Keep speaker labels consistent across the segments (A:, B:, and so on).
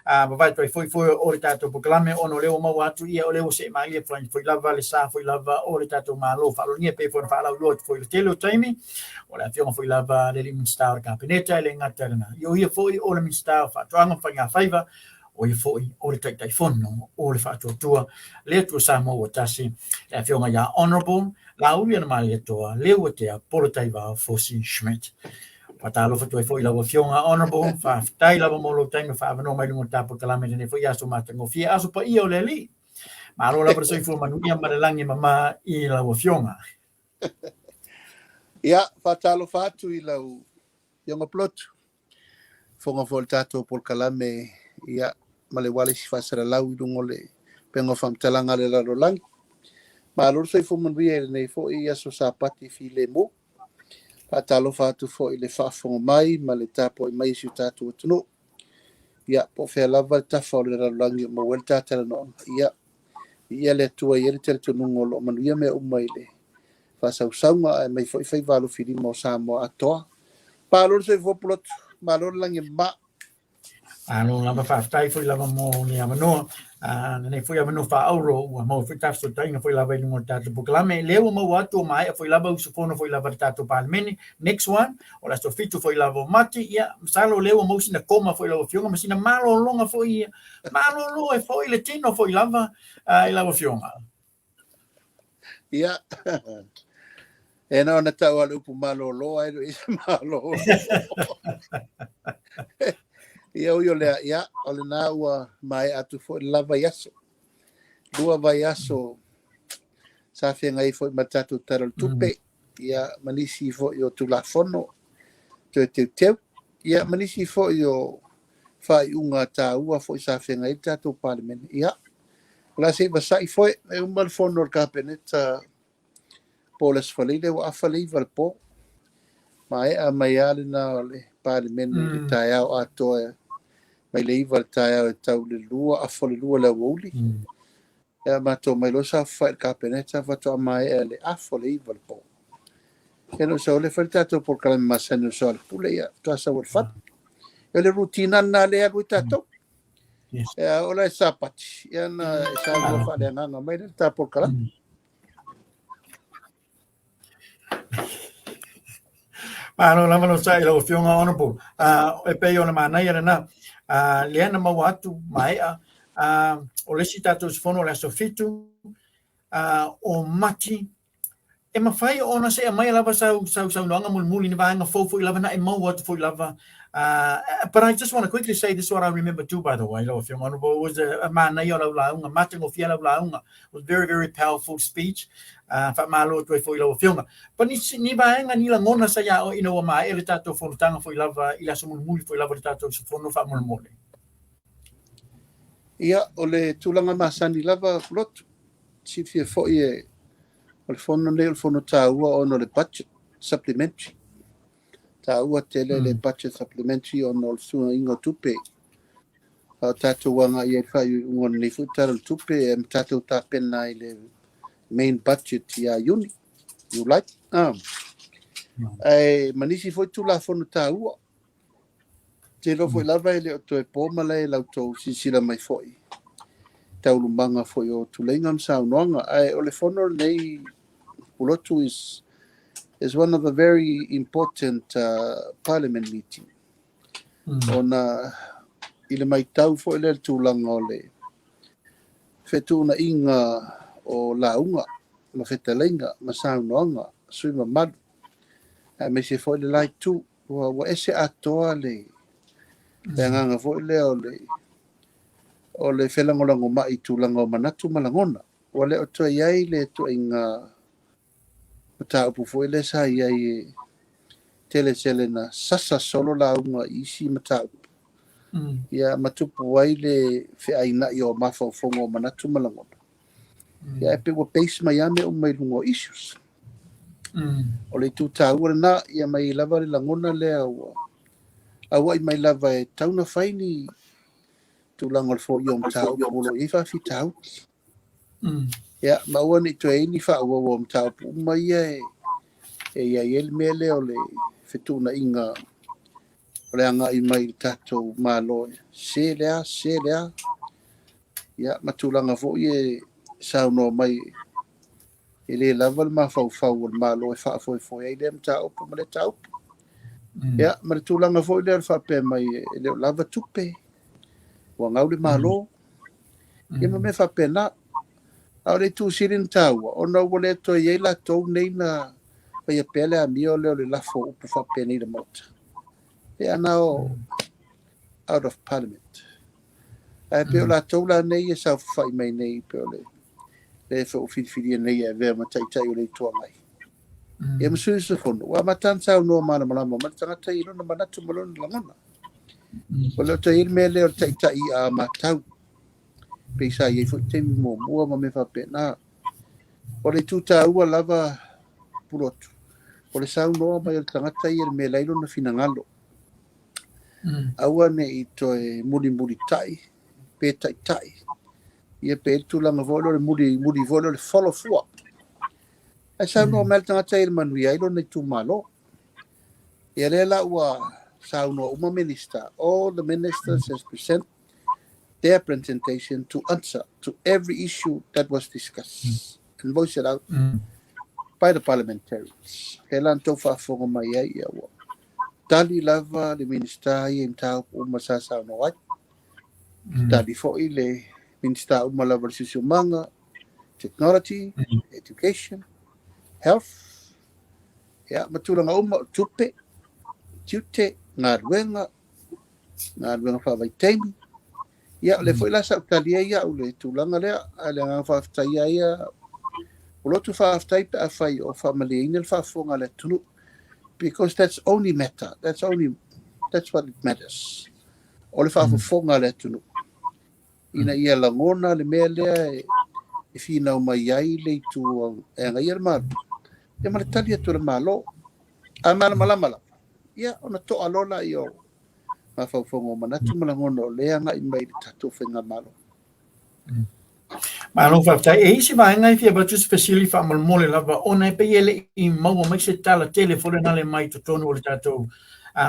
A: vai toi foi o le tatou Polokalame ono leo mau atu ia o leo se mai foi lava le sa foi lava o le tatou malo fa lo nie pe foi fa la lo foi le telo taimi o le afionga foi lava le lim star kapineta le ngatarana yo ia foi o le star fa toanga fa nga faiva o ia foi o le taifono o le fa tua le tu Samoa tasi le afionga ya honorable la ulia na mali toa leo te Polataivao fosi Schmidt Alofa tu foi la fionga honorable fa tai la mo time fa no mai mo tapo Polokalame ne foi aso matango fia aso pa io le li ma lo la persona fu manuia marelangi mama I la fionga
B: ia fatalo fatu I la yonga Pulotu fonga voltato Polokalame ia male wale si fasara lau I ngole pengo fam talanga le la rolang ma lo sei fu manuia ne fo ia so sa pati file mo Atalo fatu fo I le fafonga mai ma le tapo I mai si tatu tunu ia po fe lava tafa le rangi mo welta tala no ia le tua ia le tunu ngolo manuia me umai le fa sausanga mai foi valo fili mo Samoa atoa pa lo se fo Pulotu ma lo langi ma
A: ano lava fa tai foi lava mo ni amano ne foi amano fa auro mo foi tasto tai no foi lava ni mo tato Polokalame leo mo watu mai foi lava usufono foi lava tato Parliamentary next one o la sofitu foi lava mati ia salo leo mo sina koma foi lava fionga masina malo longa foi malo lo e foi le tino foi lava I lava fionga
B: ia e na ona tau alu pu malo lo ai do isa malo ia o le ia o le na ua mai atu fo lava yaso lua vai yaso sa fenga I fo matatu taral tupe ia manisi fo yo tulafono te ia manisi fo yo fai unga ta ua fo sa fenga I tatu Parliament ia la se basai fo e un mal fono kapineta polas falile wa afali valpo mai a mai ale na le Parliament taiao atoa mai le iwa taia tau le lua a fole lua le wuli e mato mai lo sa fa il capeneta fato mai le a fole iwa le po e no so le faltato Polokalame masano so le pule ia to sa wol fat e le rutina na le a tato e ola sapati e na sa lo fa le nga mai le ta Polokalame
A: Ano lama no sai lo fionga honorable e pe ona mana ia na le na mau atu mai o le sitato fono le sofitu o mati e mafai ona se mai lava sau longa mulmuli ni vanga fofo lava na e mau atu fo lava but I just want to quickly say this is what I remember too, by the way. If you're honorable, was a man launga, matingo fiala launga, was very, very powerful speech. Fa malo tu foi lo filma. But ni baenga ni la ngona sa ya o ino mai ele tato fo tanga foi lava ila so mulmuli foi lava tato so fo no fa mulmuli.
B: ia o le tulanga masani lava Pulotu si fia fo ie o le fono le fono taua o no le budget supplementary taua tele le budget supplementary o no suna ingo tupe a tato wanga ia fai ngon ni futa le tupe e tato tapena I le main budget ya uni you like ai manisi foi tula fono taua te lo foi lava ele o to e poma le la to sisila mai foi tau lumanga foi o tulenga msa unonga ai o le fono nei Pulotu is one of a very important parliament meeting ona ile mai tau foi le tulanga o le fetuna inga o launga ma fetalenga ma sa unonga sui mamad ai me se foi le like tu wa ese atoa le nganga foi le o le felangolango mai tulanga o manatu malangona o le o to iai le to inga ta upu foi le sa iai tele selena sasa solo la unga isi mata ya matupu wai le fe aina I o mafo fongo manatu malangona ya e pe wa base mai ame o mai lungo issues o le tu ta ua na ya mai lava le langona le awa I mai lava e tauna faini tu langol fo yom tau polo I fa fi tau ya ma ua ni to e ni fa ua wom tau pu mai e ya el mele o le fetuna inga o le anga I mai tatou malo se lea ia matulanga fo e sauno mai e le lava le mafau o le malo e whaafoi ai le mtau po ma le tau ia matulanga fo le whaape mai e le lava tupe wa ngau le malo ia ma me whaape na au le tu sirin tau ona wole to ye la to nei na pa pele a mio le lafo upu whaape nei le mota e ana o out of parliament pe o la to la nei e sa whai mai nei pe o le fo fili nei e ve ma tai o le to mai e mo sui se fono wa matan sa no mana mala ma tanga tai no mana tu malon la ngona o le tai me le o tai a matau pe sa ye fo te mo ma me fa pe na o le tuta ua lava pulotu o le sa no ma le tanga tai me lailo na finangalo aua ne I toe muri tai pe tai ia pe tulanga volo le muri volo le follow fua ai sa no mel tanga tai manu ia ilo nei tu malo ia le la ua sa no uma minister all the ministers has present their presentation to answer to every issue that was discussed and voice it out by the parliamentarians helan to fa fongo mai ia wa tali lava le minister I mtau uma sa no ai tali fo ile minister uma lava sisumanga technology education health ya matulanga uma tupe tute ngarwenga fa vai temi ya le foi la sa talia ya le tulanga le ale nga fa taia ya Pulotu fa tai pa fai o family in fa fonga le tulu because that's only matter that's what it matters ole fa fonga le tulu ina ia la ngona le mele e fina mai ai le tu e nga ia ma e ma talia tu le malo a mala ia ona to alola io ma fa fonga ma na tu mala ngona le nga I mai tatu fenga malo
A: ma no fa tai e si va ngai fia ba tu specially fa mal mole lava ona pe ele I mau mai se tala telefone na le mai to tonu le tato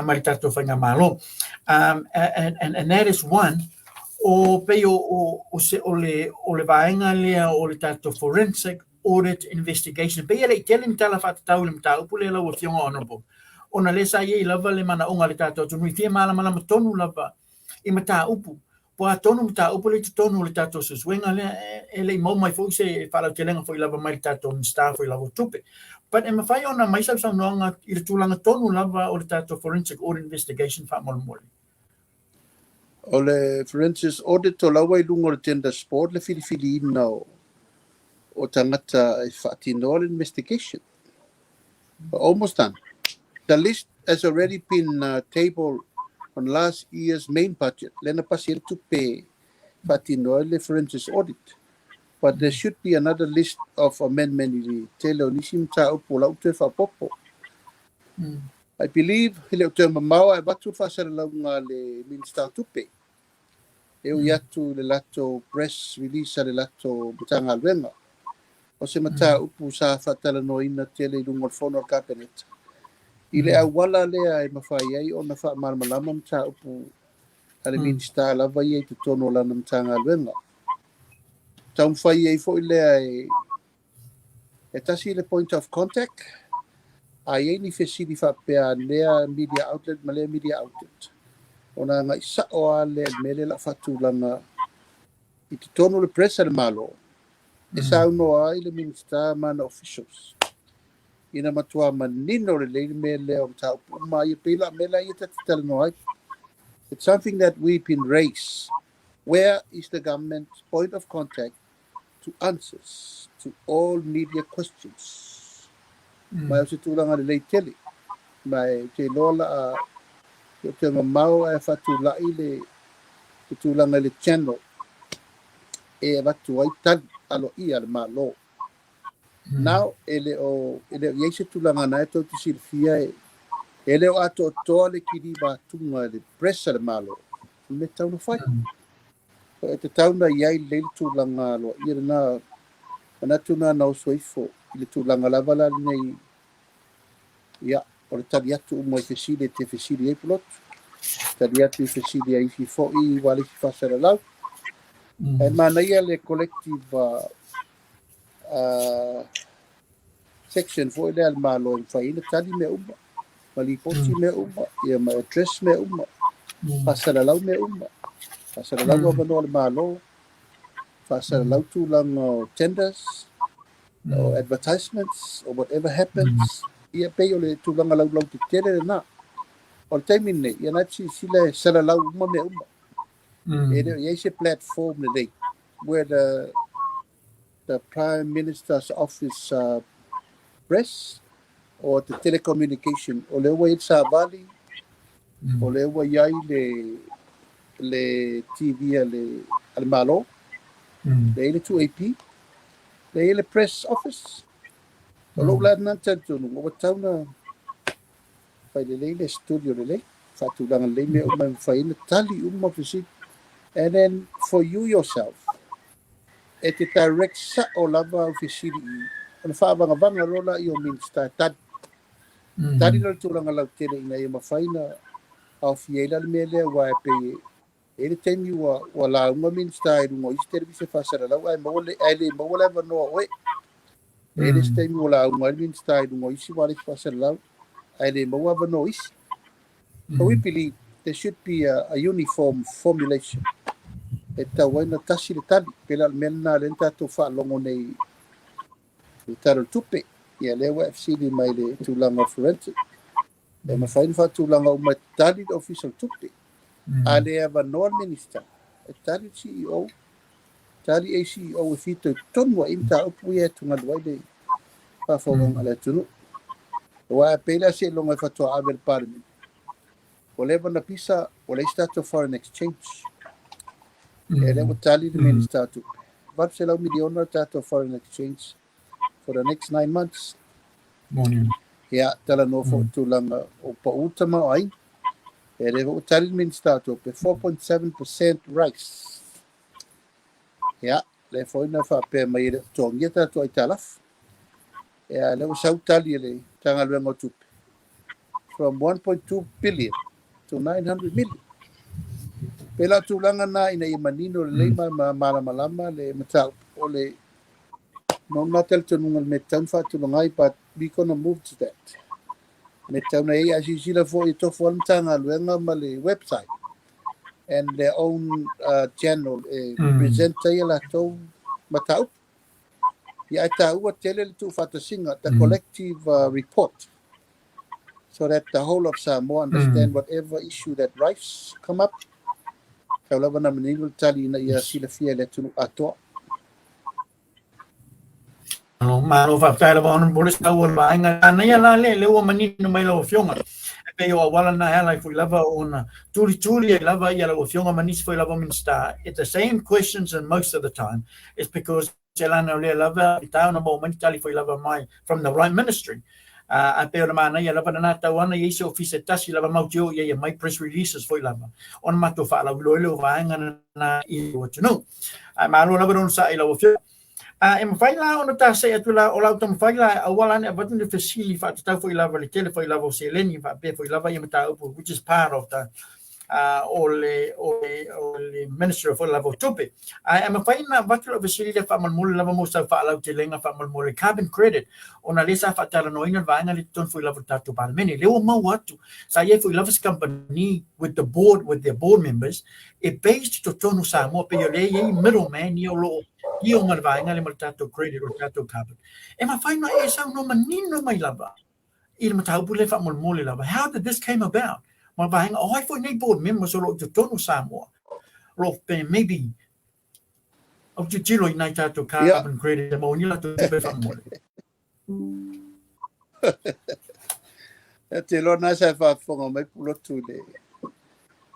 A: mai tato fanga malo and that is one o pe o se o le vaenga lea o le tato forensic audit investigation pe ele telling tala fa tau le mtau pule la o fionga ono ona le sa ye lava le mana onga le tato tonu fia mala tonu lava I mata upu po a tonu mta upu le tonu le tato se swinga le ele mo mai fo se fala telenga fo lava mai tato staff fo lava tupe but e mafai ona mai sa nonga I tulanga tonu lava o le tato forensic audit investigation fa mo
B: o le forensic audit o lawa I lungo le tenda sport le fili ina o tangata I whaatino le investigation almost done the list has already been tabled on last year's main budget lena pasir to pay whaatino le forensic audit but there should be another list of amendment I tele o nisim ta upo lau te whapopo I believe hele te mamawa e batu whasara launga le minister tupe e o yatu le lato press release le lato butanga alwenga o se mata upu sa whatala no ina tele lungo fono cabinet ile a wala lea e mawhai ai o na wha malamalama mta upu ale minister lava i te tono lana mtanga alwenga tau mwhai ai fo ilea e tasi le point of contact a iei ni fesiri whapea lea media outlet ma lea media outlet ona ngai sa o ale mele la fatulanga I te tono le press le malo e sa uno ai le minister man officials ina matua manino le mele o tau ma I pila mela I te tell no ai it's something that we've been raised where is the government's point of contact to answers to all media questions mai o se tulanga le tele mai te lola te mamau e fatulai le te tulanga le channel e watu ai tali alo I al malo now ele yese tulanga na to te silfia ele o ato tole ki ba tunga le press le malo me tau no fai e te tau na iai le tulanga lo irna na tuna na soifo le tulanga lava la nei ya o le tali atu mo te fesili e Pulotu tadi atu fesili ai fi fo'i wale si fasara lau. E mana ia le collective section fo'i le al malo in faina tali me uma. Malipoti me uma, ia ma address me uma. Fasara lau me uma. Fasara lau wa mano al malo. Fasara lau tulang tenders or advertisements or whatever happens. Ia pei o le tulanga lau te tere na. O taimi nei, ia nati sila sala lau uma me uma. Ia ise platform nei, where the Prime Minister's office press or the telecommunication, o le ua itsa vali, o le ua iai le TV le malo, le ile 2AP, le ile press office. O lo la nanta tunu, o tauna fai le studio le fatulanga le me uma fai na tali uma visit. And then for you yourself, at the direct sa o lava ofisiri, ang whaabanga rola i o minsta tadi na tulanga lau tere ina i mawhai na au fiela le mele wa pe ele temi wa la uma minsta i rungo isi tere bise whasara lau ai mawale wanoa oe ele temi wa la uma minsta i rungo isi wale whasara lau ai le mawa wanoa isi. So we believe there should be a uniform formulation. E tau na tasi le tali, pela mena le tatou whaalongo nei i taro tupe, ia lewa FCD mai le tūlanga forensic. E mawhaini whaatūlanga o mai tali le official tupe. A le ava noa minister, e tali CEO, tali ACEO e fito tonua imta upu ia tunga duai le whawhongang ale tunu. Wa pela se longa i whatua avel parliament. O lewa na pisa, o le stato foreign exchange. Ele o tali the minister to what shall I million tato foreign exchange for the next 9 months.
A: Morning.
B: Yeah, tala no for too long o pa utama ai. Ele o tali minister to 4.7% rice. Yeah, le foi na fa pe mai to ngeta to italaf. Yeah, le o sau tali le tanga luengo tup from 1.2 billion to 900 million. Pela tulanga na ina i manino le malama le matau o le no natel tununga le metan fa tulungai, but we gonna move to that. Metan na ia sila fo ito fo tanga luenga ma le website and their own channel present la to matau ia tau tele tu fatasinga the collective report so that the whole of Samoa understand whatever issue that rights come up. Kalau mana meninggal tali na ia sila fia le tunu ato.
A: Malo fa tayo ba on bolis ka wala nga na ya la le o manino mai lo fionga. Pe yo wala na hala fu lava on tuli lava ya lo fionga manis fu lava minsta. It's the same questions and most of the time it's because Jelana le lava tayo na mo tali fu lava mai from the right ministry. A pe ona mana ia lava na tawana ia se office tasi lava mautio ia mai press releases foi lava on mato fa la lo vaanga na I what you know ma lo lava non sa ila ofio e mafai la ona ta se atula o la ta mafai la awala ne abatun de facili fa ta foi lava le tele foi lava se leni fa pe foi lava ia mata which is part of the ole minister of lava tupe I am a fine battle facility fa mal mul lava mo sa fa la te lenga fa mal mul carbon credit ona lesa fa tala no ina vaanga le ton foi lava tatu parliament le o mau atu sa ye foi lava company with their board members it based to tonu sa mo pe le ye middleman yo lo io mal vaanga le mal tatu credit o tatu carbon e ma fine no e sa no manino mai lava il mata pule fa mal mul lava how did this came about ma vaanga o foi nei board members o lo to tonu Samoa lo pe maybe o te tilo I tatu carbon credit mo ni la to pe fa mole
B: E te lona sa whaafonga mai Pulotu le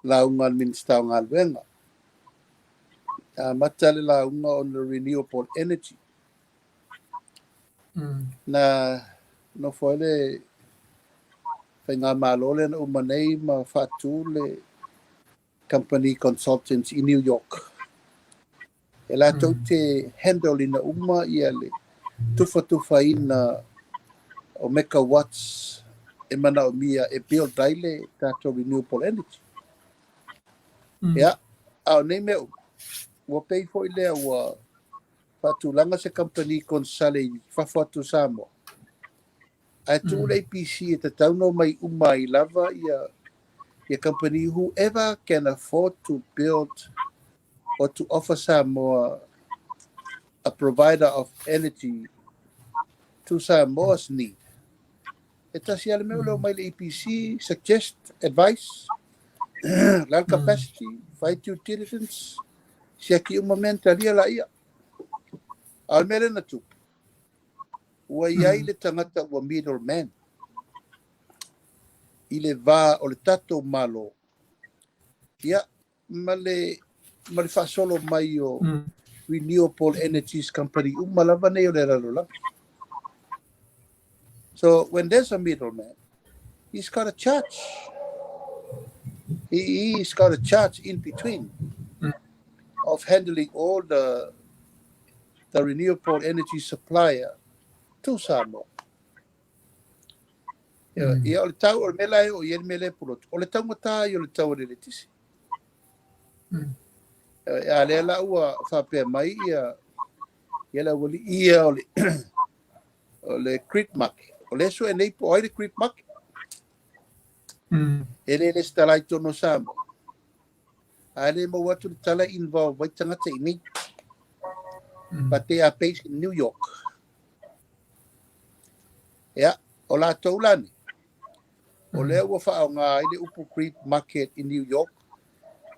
B: launga minsta ngā luenga. Matale launga on the renewable energy. Na no foile ngā malole na umanei ma whatu le company consultants in New York. E la tau te handle ina uma ia le tufa ina o megawatts e mana o mia e build daile tato renewable energy. Ia, au nei mea ua pei fo'i lea ua fa'atulaga se company consale fafo atu Samoa. Ae tu'u le APC e tatauna mai uma I lava ia company, whoever can afford to build or to offer Samoa a provider of energy to Samoa's need. E tasi ale mea leo mai le APC, suggest, advice, land capacity, fight due diligence, si aki uma mentalia la ia. Al mele na tu. Ua iai le tangata ua middleman. I le vā o le tatou malo. Ia, ma le whaasolo mai o Renewable Energies Company uma lava nei o le ralola. So when there's a middleman, he's got a charge. He's got a charge in between of handling all the renewable energy supplier to Samoa. Ia o le tau o le mela e o ieri mele Pulotu. O le tau mata I o le tau le tisi. Ia le la ua whapea mai ia la wali ia o le creek market. O le so e nei po ai le creek market. Ele le stalai tono Samoa. Ale mo watu le tala involve wai tangata I nei. But they are based in New York. Yeah, o la taulani. O lea ua whaonga I le upu creek market in New York.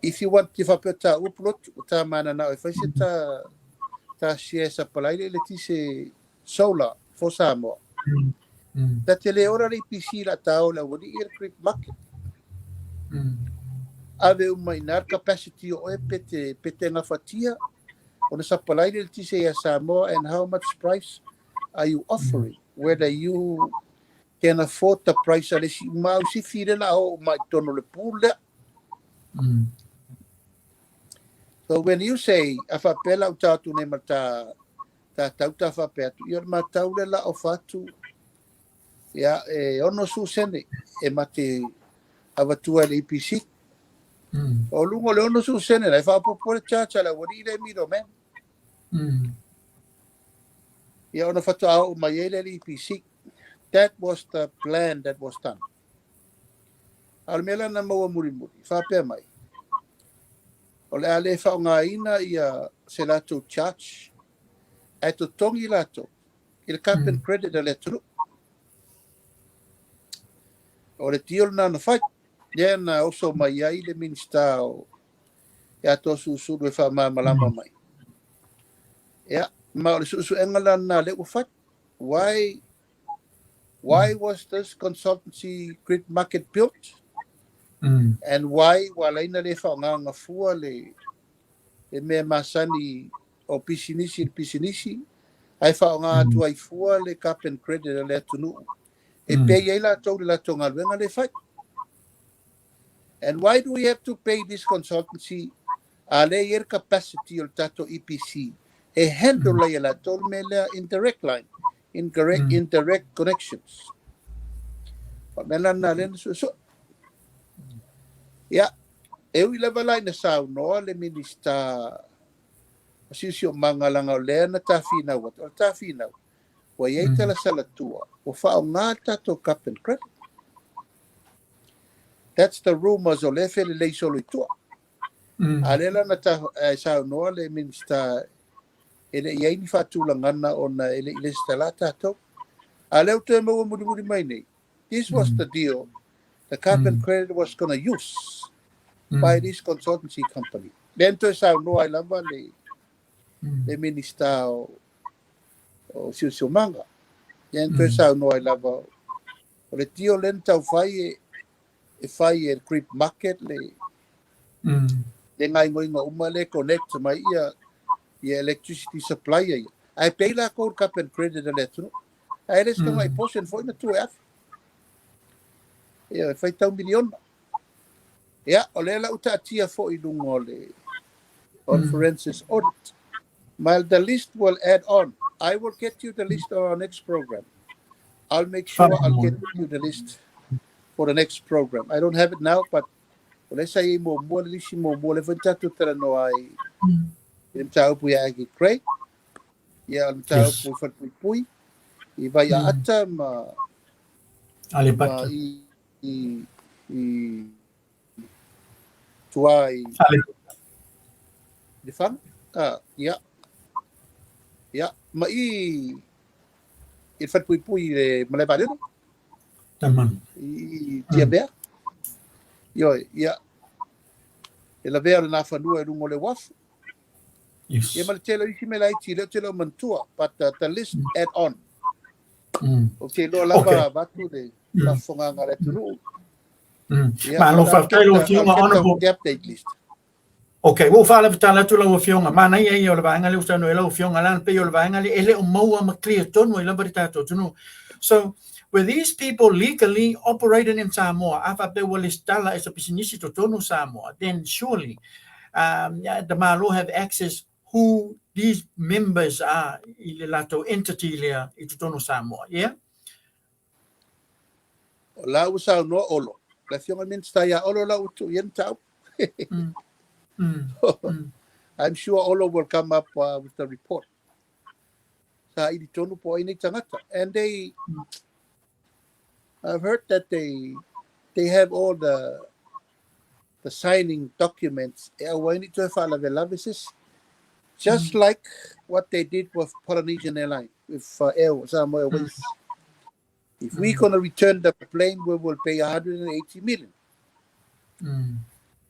B: If you want to whapeta Pulotu, ta mana na o whaise ta share sa palai le tise solar for Samoa. Ta te le ora le PC la tau la wadi I creek market. Ave umainar capacity o e pete nga fatia. O na sa palai le tise ya Samoa, and how much price are you offering? Whether you can afford the price ale si mau si fire la o mai tono le pule. So when you say afa pela o tatu ne mata ta tauta fa petu I mata ule la o fatu ya ono su sene e mate avatua le APC. O lungo le ono su sene la fa popole chacha la wadi le miro men. Ya ono fatu au mai le APC. That was the plan that was done. Almela na maua muri-muri, whapea mai. O le ale whaongaina ia se lato charge, ai to tongi lato, I le cap and credit a le turu. O le tiol na na whai, na oso mai ai le minsta o ia to susuru e wha malama mai. Ia, ma o le susu engala na le ufat, why was this consultancy grid market built? And why walaina le whaonganga fua le mea masani o pisinisi, ai whaonga atu ai fua le cap and credit le atunu. E pei ei la tau le la tonga luenga le whai. And why do we have to pay this consultancy? A le ier capacity o tato EPC. E handle la la tau me le indirect line. Indirect connections. Pamela na le so. Ya, eu I leva lai na sau noa le minista sisio mangalanga o lea na tawhina wat. O tawhina wa iei tala salatua. O whao ngā tato cap and credit. That's the rumors o le fele lei solo I tua. A lela na sau noa le minista ele iei ni whatulangana o na ele stala tato. A leo te maua muri mai nei. This was the deal. The cap and credit was going to use by this consultancy company. Then to sa no I lava le minista o Siu Manga. Then to sa no I lava o le tio lenta fai e creep market le ngai ngoinga uma le connect mai ia electricity supplier. Ai pay la ko cap and credit le tu. Ai res ka mai portion foi na tu ia fai tau milion. Ia, o le la uta atia fo I lungo le on forensic audit. While the list will add on, I will get you the list on our next program. I'll make sure I'll get you the list for the next program. I don't have it now, but O le sai mo le lisi mo le fantatu tara no ai. Ele tau pu ia ki Craig. Ia le tau pu pui. I vai ata ma i tuai di fan. Ia. Ia, ma i fat pui le malai padeno.
A: Taman.
B: I tia bea. Yo, ia. Ela vea na fanua e rungo le wafu.
A: Yes.
B: Ia ma le telo isi me lai tilo telo mantua, but the list add on. O te loa lava batu le fafonga ngare tunu.
A: Ma Alofa tailo fionga honorable
B: update list.
A: Okay, wo fala vitala tu la fionga. Ma na ia o le vanga le usano e la fionga lan pe o le vanga le ele o maua ma clear tonu e la baritato tunu. So were these people legally operating in Samoa, afa pe wale stala as a pisinisi to tonu Samoa, then surely the Malo have access who these members are i le lato entity lea i to tonu Samoa, yeah?
B: O la usa no olo. La fionga minsta ya olo la utu yen tau. I'm sure Olo will come up with the report. Sa i tonu po ini tangata. And I've heard that they have all the signing documents. Just like what they did with Polynesian Airlines, with Samoa Airways. If we're going to return the plane, we will pay 180 million.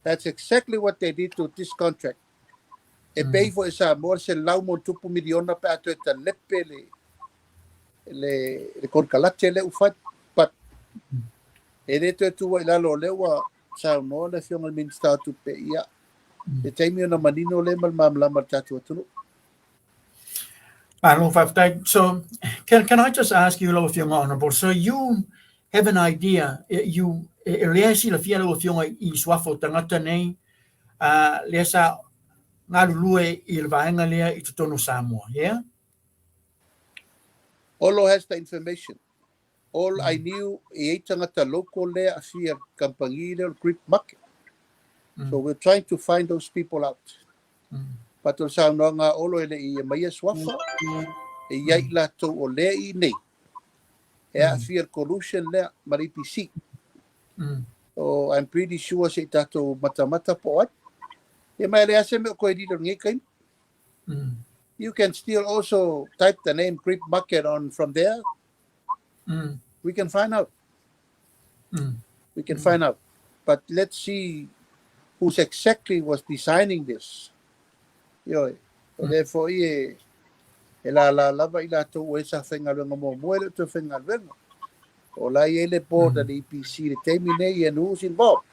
B: That's exactly what they did to this contract. E pay for Samoa se lau mo tupu miliona pe ato e ta lepe le konkalate le ufat, but e reto e tuwa ilalo lewa Samoa le fionga minsta tu pe ia. E taimi ona manino le malmamlama tatu atunu.
A: So can I just ask you, if you're honorable, so you have an idea, you reasi la fia lo fionga I swafo tangata nei lesa ngalulue I vaenga lea I tutono Samoa, yeah?
B: Olo has the information. All I knew e tangata local lea afia kampangile or Greek market. So we're trying to find those people out. But o sa nga olo ele I mai swafa e yai la to o le I nei. E afia collusion le maripisi. So I'm pretty sure se tato mata po at. E mai le ase me ko e dito ngi kain. You can still also type the name Greek market on from there. We can find out. We can find out. But let's see who's exactly was designing this. Yo, therefore, la lava ila to wesa fenga mo muelo to fenga verno. O la ele board the EPC the terminate and who's involved.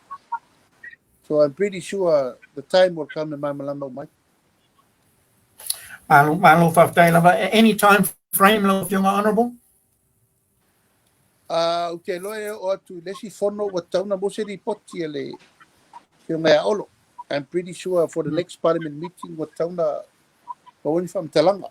B: So I'm pretty sure the time will come in Mamalamba, Mike.
A: Any time frame, if you're honorable?
B: Okay, lawyer or to lesi fono what town about city poti ele. Olo. I'm pretty sure for the next parliament meeting what town going from Talanga.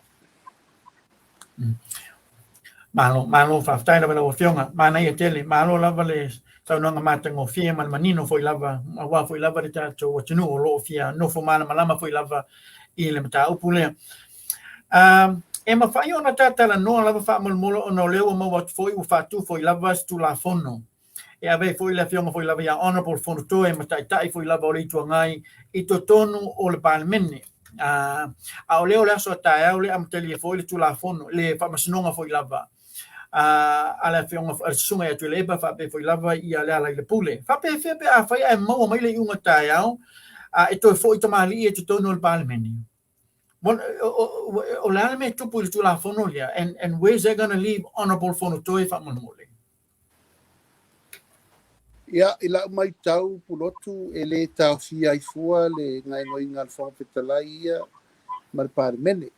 A: Malo faftai lava lo fionga mana ia tele malo lava le tau nanga matango fia man manino foi lava wa foi lava le tato o tunu o lo fia no fo mana malama foi lava I le mata upule e ma fai ona tata la no lava fa molo ona leo ma wat foi u fatu foi lava stu la fono e ave foi la fionga foi lava ya honorable fono to e mata tai foi lava o le tuangai I to tonu o le parliament a o leo la so ta o le amteli foi le tu la fono le fa masnonga foi lava ala fionga sunga ya tu leba fa pe foi lava I ala le pule fa pe a fa e mo mai le unga tai au e to foi to mali e to tonu o parliament o la me to pu tu la fono ya and where's they going to leave honorable fono to fa mo mole
B: Ya ila mai tau Pulotu ele tau fia I fua le ngai ngal fa petalai mal parliament.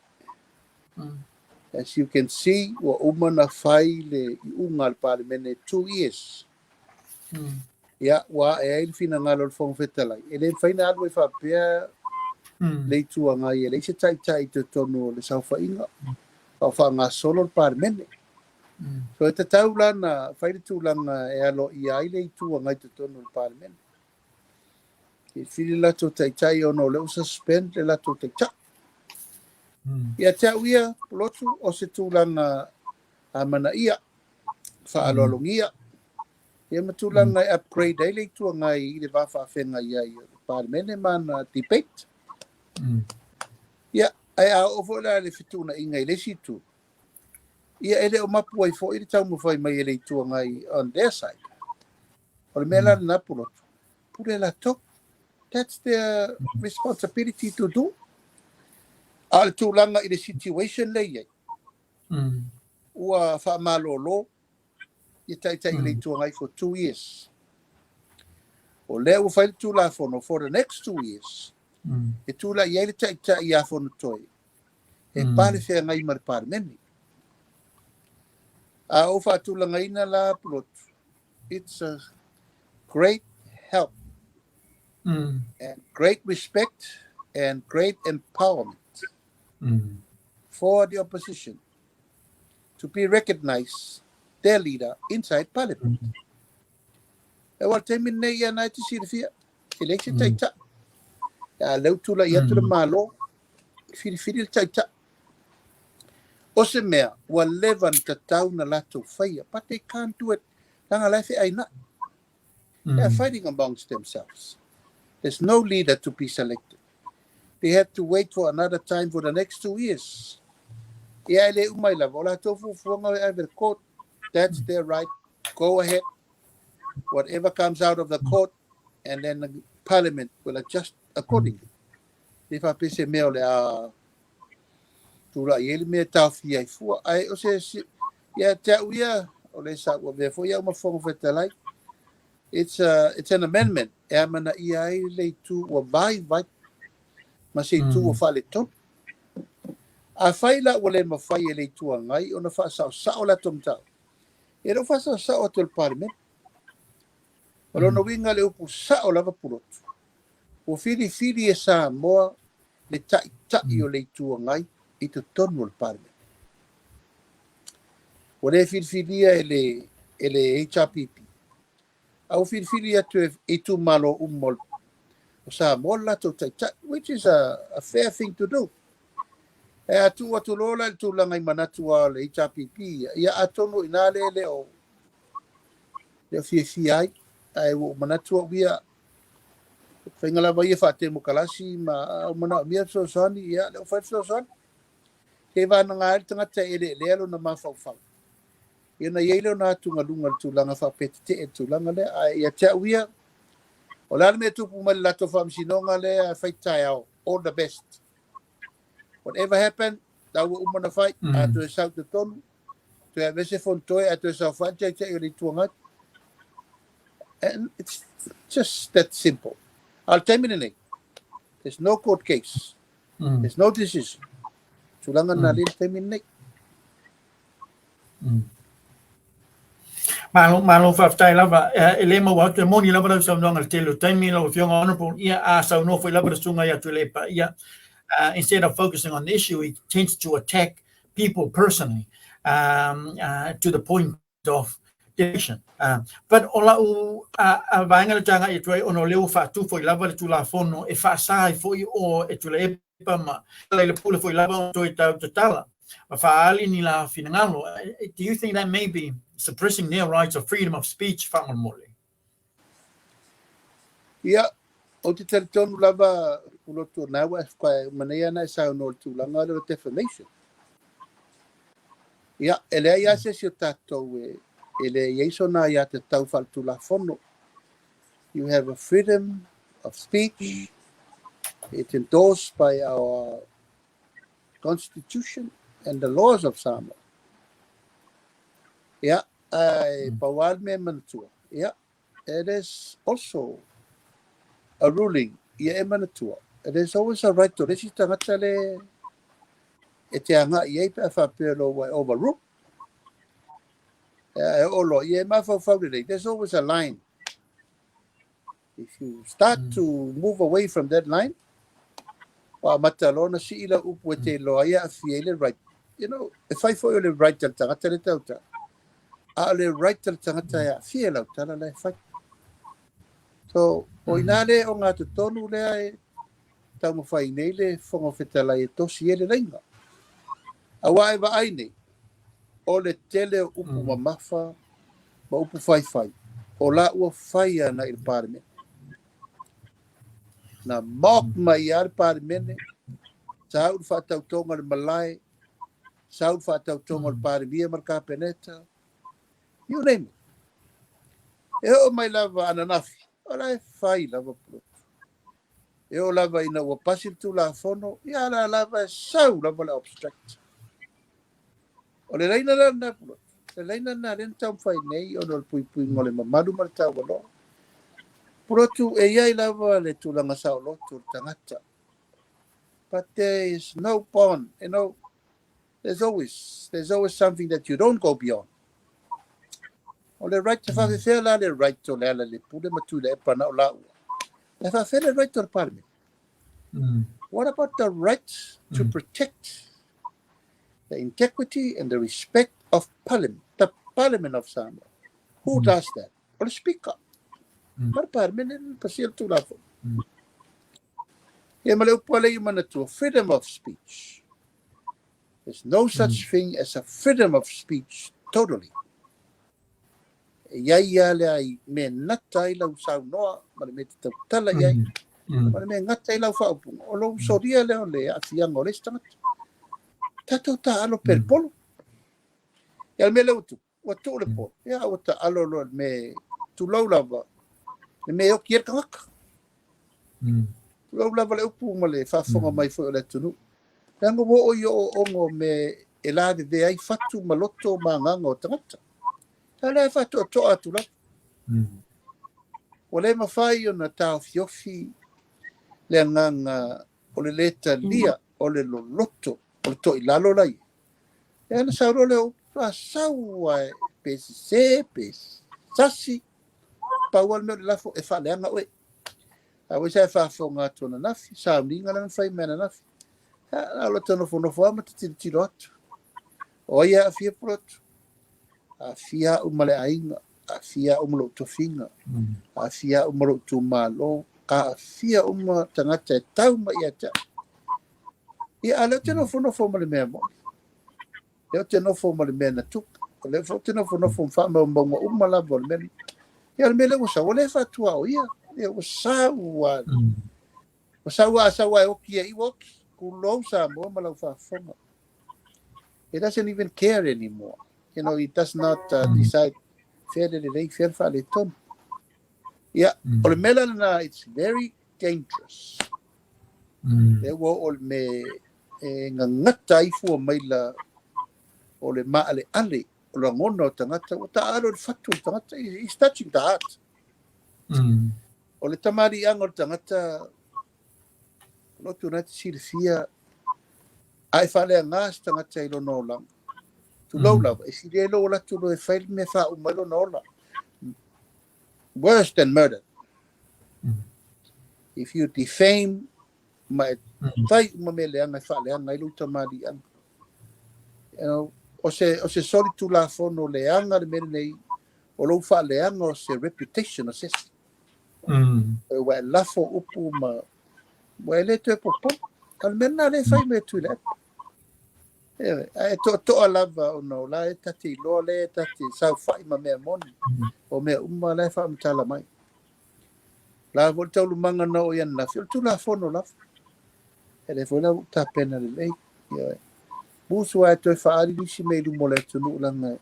B: As you can see, wa umana fai le ungal parliament 2 years. Ya wa e fina ngal fa petalai. Ele faina alwe fa pia le tua ngai ele se tai to tonu le sa fa inga. Fa nga solo parliament. So ita taula na fai tu lang e alo I ai le tua ngai to tonu parliament. I whiri lato taitai ono leo suspend le lato taitai. Ia te uia Pulotu o se tūlanga a mana ia, whaalolongia. Ia matulanga upgrade ai le tua ngai I le whawhawhenga ia I Parliamentary mana debate. Ia, ai a ofo la le fituna I ngai le situ. Ia ele o mapu ai fo I le tau mawhai mai le tua ngai on their side. O le mea na Pulotu. Pule la tok. That's their responsibility to do. Al tūlanga I le situation le iai. Ua whaamalolo. I taitai le tua ngai for 2 years. O lea ua whaile tūla whono for the next 2 years. E tūla iai le taitai I a whono toi. E pare whea ngai mara Parliamentary. A o whaatūlanga ina la Pulotu. It's a great help. And great respect and great empowerment for the opposition to be recognized their leader inside Parliament. E wal te mine ia nai te sirifia. Election taita. Ya lau tula ia tula malo. Firi taita. O se mea, wa levan tatau na lato whaia. But they can't do it. Langa laife ai na. They're fighting amongst themselves. There's no leader to be selected. They have to wait for another time for the next 2 years. Ia ele umai lava. Ola tofu fuanga ai the court. That's their right. Go ahead. Whatever comes out of the court, and then the Parliament will adjust accordingly. If I pese mea ole a tula ieli mea tauwhi ai fua. Ai o se ia te uia ole sa ua mea fua ia umafongo whetalai. It's an amendment. E amana ia ai le tu ua vai ma se tu ua whale ton. A whaila ua le mawhai e le tua ngai o na whaasao sao la tomtau. E ro whaasao sao atul Parliament. O lona winga le upu sao lava Pulotu. O firi e Samoa le tai o le tua ngai I te tonu al Parliament. O le firia e le HRPP. Au firi atu e tu malo umol. O Samoa lato tai, which is a fair thing to do. E atu lola le tūlanga I manatua le HRPP. Ia atono ina le o le fia ai. Ai o manatua wia whaingala vai e whaate mo kalasi ma o mana mia so sani ia le o whae so sani ke vana ngā tangata e le alo na mawhau. Ia na iei na tunga lunga tūlanga whapete te e tūlanga le ai ia te wia o lana me tupu ma le lato whamsinonga le a whaitai au all the best. Whatever happened tau umana whai a tu e sau te tonu tu e vese fontoe a tu e sau whai te o le tuangat. And it's just that simple. I'll terminate. There's no court case. There's no decision. Sulangan na rin terminate.
A: Malo whaftai lava, e le mau atu e moni lava rau saunanga le telo taimi lau whionga honorable ia a sau no whai lava sunga ia tu lepa ia. Instead of focusing on the issue, he tends to attack people personally to the point of division. But ola u a vainga le tanga I tue ono leo whatu foi lava le tula fono e whaasai foi o e tule epa ma le pula foi lava o toi tau te tala. Whaali ni la finangalo. Do you think that may be suppressing their rights of freedom of speech whangal mole?
B: Ia, o te teritonu lava Pulotu nawa kwa manea na sa no tūlanga le defamation. Ia, ele ia se si o tātou ele yeso na ia te tau whaltula fono. You have a freedom of speech. It's endorsed by our constitution and the laws of Samoa. Yeah, Pawal me manatua. Yeah, it is also a ruling. Yeah, manatua. It is always a right to resi tangata le e te anga I pe whapelo wa overrule. There's always a line. If you start to move away from that line, matalona si ila upwete loaya afiele right. You know, if I feel the right tal tangata le tauta, ale right tal tangata ya fiela tala le fight. So O inale o ngā tutonu lea e tau mawhai nei le whonga whetalai e tosi ele lainga. Awa e wa aine, o le tele upu mamafa, ma upu whai. O la ua whaia na il Parliament. Na mock mai ar Parliament, sa ur whatau tonga le malai, sa ur whatau tonga le Parliament marka peneta, you name it. E o mai lava ananafi, o la e whai lava Pulotu. E o lava ina ua pasil tu la fono, ia la lava e sau lava le obstruct. O le reina na Pulotu. Le reina na ren tau whai nei, o le pui ngole mamaru ma le tau walo. Pulotu e iai lava le tulanga sao lotu tangata. But there is no bond, there's always something that you don't go beyond. O le right to whawhewhea la le right to le ala le pule matu le epa na o la ua. Le whawhewhea le right to the Parliament. What about the right to protect the integrity and the respect of Parliament, the Parliament of Samoa? Who does that? Or the Speaker. Mar Parliament pasil tu la fo. Ia ma le upa le mana tu freedom of speech. There's no such thing as a freedom of speech totally. Iai ia le ai me nata i lau sau noa, ma le me te tau tala iai, ma le me ngata i lau whaupunga. O lau soria leo le a fianga o restangata. Tatou ta alo per polo. Ia le me leu tu, wa tu le polo. Ia o ta alo lo me tu lau lava, le me oki er kangaka. Tu lau lava le upu ma le whafonga mai fo o le tunu. Rango wo o yo o ongo me e la de ai fatu maloto ma nganga o tangata. Tala e whatu o toa atu la. O le mawhai o na tau fiofi le nganga o le leta lia o le loloto o le toi lalo lai. E ana sauro leo pa saua e pesi se, pesi sasi, pa ua meo le lafo e wha leanga oe. A wei sa e whafo ngā tona nafi, sa mninga lana whai mena nafi. Alo tano fonofo ama te tiro atu. O ia a fia Pulotu. A fia umale ainga, a fia umalo tofinga, a fia umalo tu malo, a fia tangata e tau ma ia ta. Ia ala tino fonofo male mea mo. Leo tino fonofo male mea na tuka. Leo tino fonofo mfama mbongo umala bol mea. Ia le mele usa, wale fatua o ia. Ia usawa. Usawa e oki e iwoki. Kulou Samoa malau whafonga. He doesn't even care anymore. You know, he does not decide fair le ton. Yeah, o le mela na, it's very dangerous. Le wo o me ngangata i fua maila o le maa le ale o le ngona o tangata o ta alo le fatu o tangata. He's touching the heart. O le tamari anga o tangata lo tu na si le fia ai fale nga tangata i lo no lang. Tu lau lava, e si lo la tu lo e fail me fa umalo no la. Worse than murder. If you defame my fai umamele anga fale anga ilu tamari anga. You know, o se soli tu la fono le anga le mene nei o lo fa le anga o se reputation o ses. Wa lafo upu ma wa le te popo. Al mena le fai me tu le. E to lava o no la e tati lo le tati sau fai ma mea moni o mea uma la e wha mtala mai la vol tau lumanga na o ian lafi o tu la fono lafi e le fwela ta pena le lei busu a toi whaari nisi mei lu mole tunu langa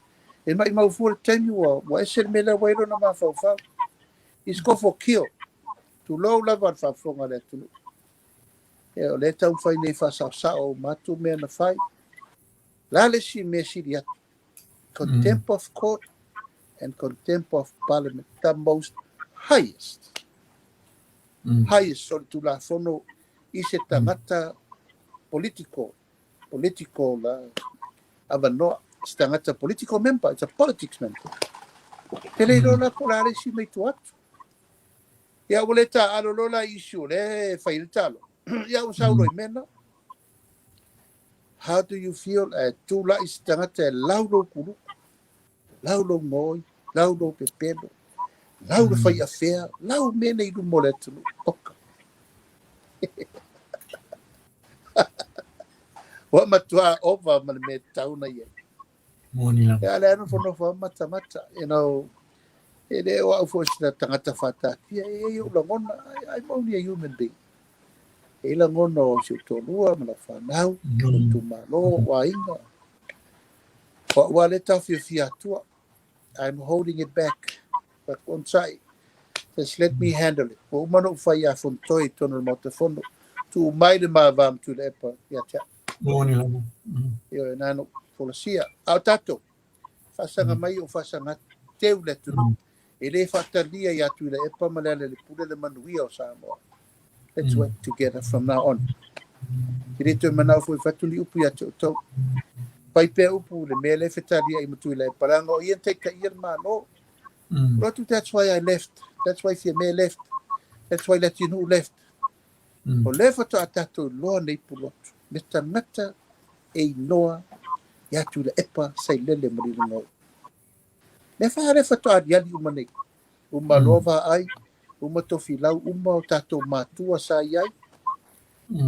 B: e mai mau fuore tenu wa esel me la wairo na ma fau fau is go for kill tu lo lava fa fonga le tunu e o le tau fai nei fa sao matu mea na fai Lalesi mesiria, contempt of court and contempt of Parliament, the most highest sort to la fono ise tangata political avanoa tangata political member, it's a politics member. Tele lola polare si mai tuatu. Ya boleta alo lola issue le failtalo. Ya usaulo imena. How do you feel tula istangata laulo kulu, laulo ngoi, laulo pepelo, lau le fai afea, lau mena i lumo le tunu, oka. Wa matua ova ma le me tauna ia.
A: Moni la.
B: Ya le anu fono fa mata, ele o au fo sina tangata fata, ia e o la ngona, I'm only a human being. E la ngona o si utonua, ma la whanau, tu malo, wa inga. Wa le tawhia fia atua, I'm holding it back. But on side, just let me handle it. Wa umano whai a fontoi tono mo te fono. Tu mai le mavam tu le epa, ia tia.
A: Moni la.
B: Ia e nano, folasia. Au tato, fasanga mai o fasanga teu le tunu. E le whatalia ia tu le epa ma le pule le manuia o Samoa. Let's work together from now on. I le tue manau fui fatuli upu ia tau tau. Pai pea upu le mea le whetalia i matu i le paranga o ia teika ia mano. Rotu, that's why I left. That's why fia mea left. That's why let you know left. O le whata a tatou loa nei Pulotu. Me tangata e noa ia tu le epa sai lele marina ngau. Le whaare whata a riali uma nei. Uma lova ai. Uma tofi lau. Uma o tatou matua sa iai.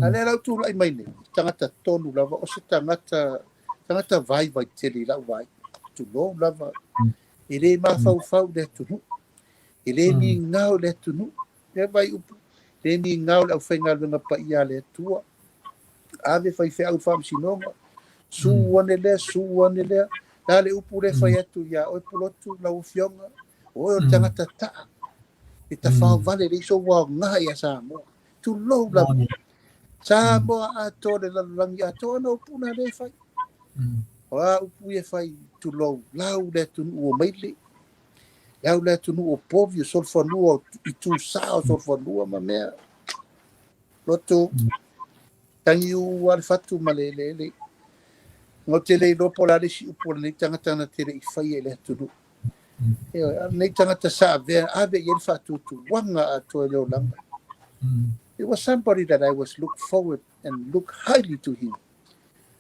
B: Ale lau tu lai mai nei. Tangata tonu lava. O se tangata vai tele lau vai. Tu lo lava. E le mawhau le tunu. E le mi ngau le tunu. Le vai upu. Le mi ngau le au whainga lunga pa ia le tua. Ave whai whai au wham sinonga. Suwane le. La le upu le whai atu ia oi Pulotu lau fionga. Oi o tangata taa. E ta whao vale le iso wao ngaha ia Samoa. Tu lo lava. Samoa ato le lalangi ato ana upuna le whai. Wa upu e whai tu lo. Lau le tunu o maile. Lau le tunu o povi o solfanua i tu sao solfanua ma mea. Loto. Tangi u wale fatu ma le. Ngo te le lopo la le si upu le tangata na tere i whai e le tunu. Nei tangata sa avea ave i el fatu tu wanga ato e leo langa. It was somebody that I was look forward and look highly to him.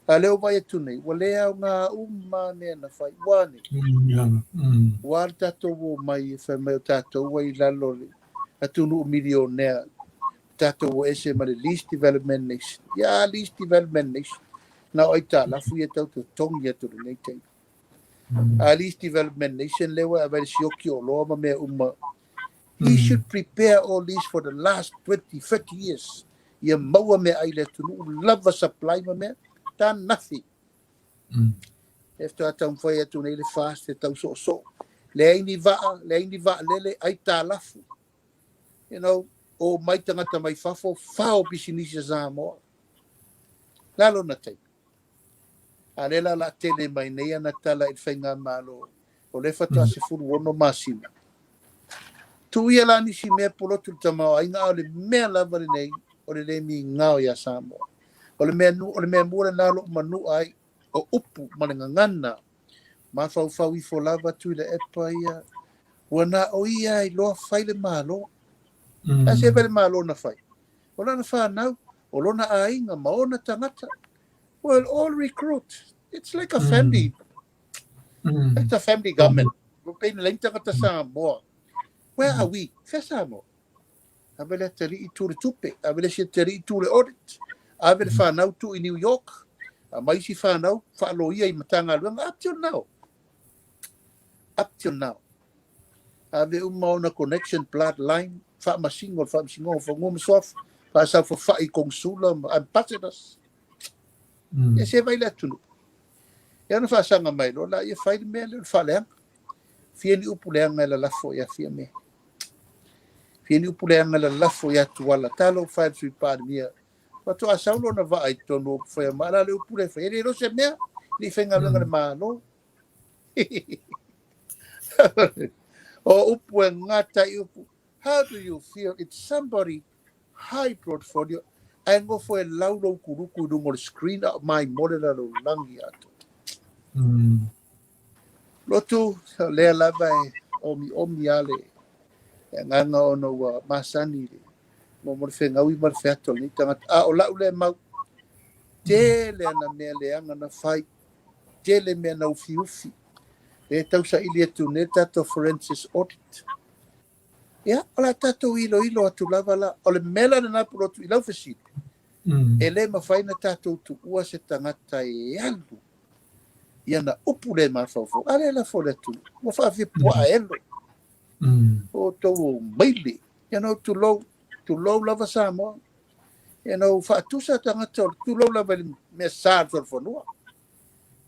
B: A leo vai e tunei. Wa lea ngā uma mea na whai wane. Wal tatou o mai e whai mai o tatou wa i lalo le. A tunu o milionea. Tatou o ese ma le least development nation. Ya least development nation. Na oi ta lafu i e tau te tongi atu le nei tei. A least development nation lewa a vai sioki o loa ma mea uma. He should prepare all this for the last 20, 30 years. Ia maua mea ai le tunu. Lava supply ma mea. Ta nothing. Efter at tau whai atu nei le fast e tau so. Le aini vaa lele ai ta lafu. O mai tangata mai fafo, whao bisinisi Samoa. Lalo na tei. A lela la tele mai nei ana tala i whainga malo. O le whata se furu ono masina. Tu ia la nisi mea Pulotu tamau, ai ngā o le mea lavare nei, o le mi ngāo ia Samoa. O le mea mura nalo manu ai, o upu malenga ngana. Ma fau i fo lava tu le epa ia. Wana o ia i loa whaile malo. A se vele malo na whai. O lana whanau, o lona ainga, maona tangata. Well, all recruit. It's like a family. It's a family government. Pei na lein tangata Samoa. Where are we? Where Samoa? Avele teri i tūre tupe. Avele se teri i tūre audit. Avele whanau tu i New York. A maisi whanau, whaalo ia i matanga luanga. Up till now. Up till now. Ave umaona connection bloodline. Whaamasingo, whangoma sof. Whaasau whai kongsula, ambassadors. Ia se vai le tunu. Ia na whaasanga mai lo, la ia whaile mea le whaleanga. Fia ni upu leanga la lafo ia fia mea. Fia ni upu leanga la lafo ia tuala. Talo whaile sui pāri mea. Pato a saulo na vai tono whaia mara le upu le whaia. Ere se mea, ni whenga langa le maano. O upu e ngata i upu. How do you feel? It's somebody high portfolio. I go for a laulo kuruku dungo screen out my model langi ato. Lotu lea lava omi ale. Nganga ono masani le. Mo whengaui marwheato ni tangata. O lau le mau. Tele ana mea leanga na whai. Tele mea na ufi. E tausa ili atu ne tato forensic audit. Ia, o la tatou ilo atu lava la, o le mela na Pulotu i lau fesili. E le mawhaina tatou tu ua se tangata e alu. Ia na upu le mawhauwhau. Ale la fo le tu. Wa whawhi pua a elo. O tau maili. Ia no tu low lava Samoa. Ia no whaatusa tangata o tu low lava me saa tol whanua.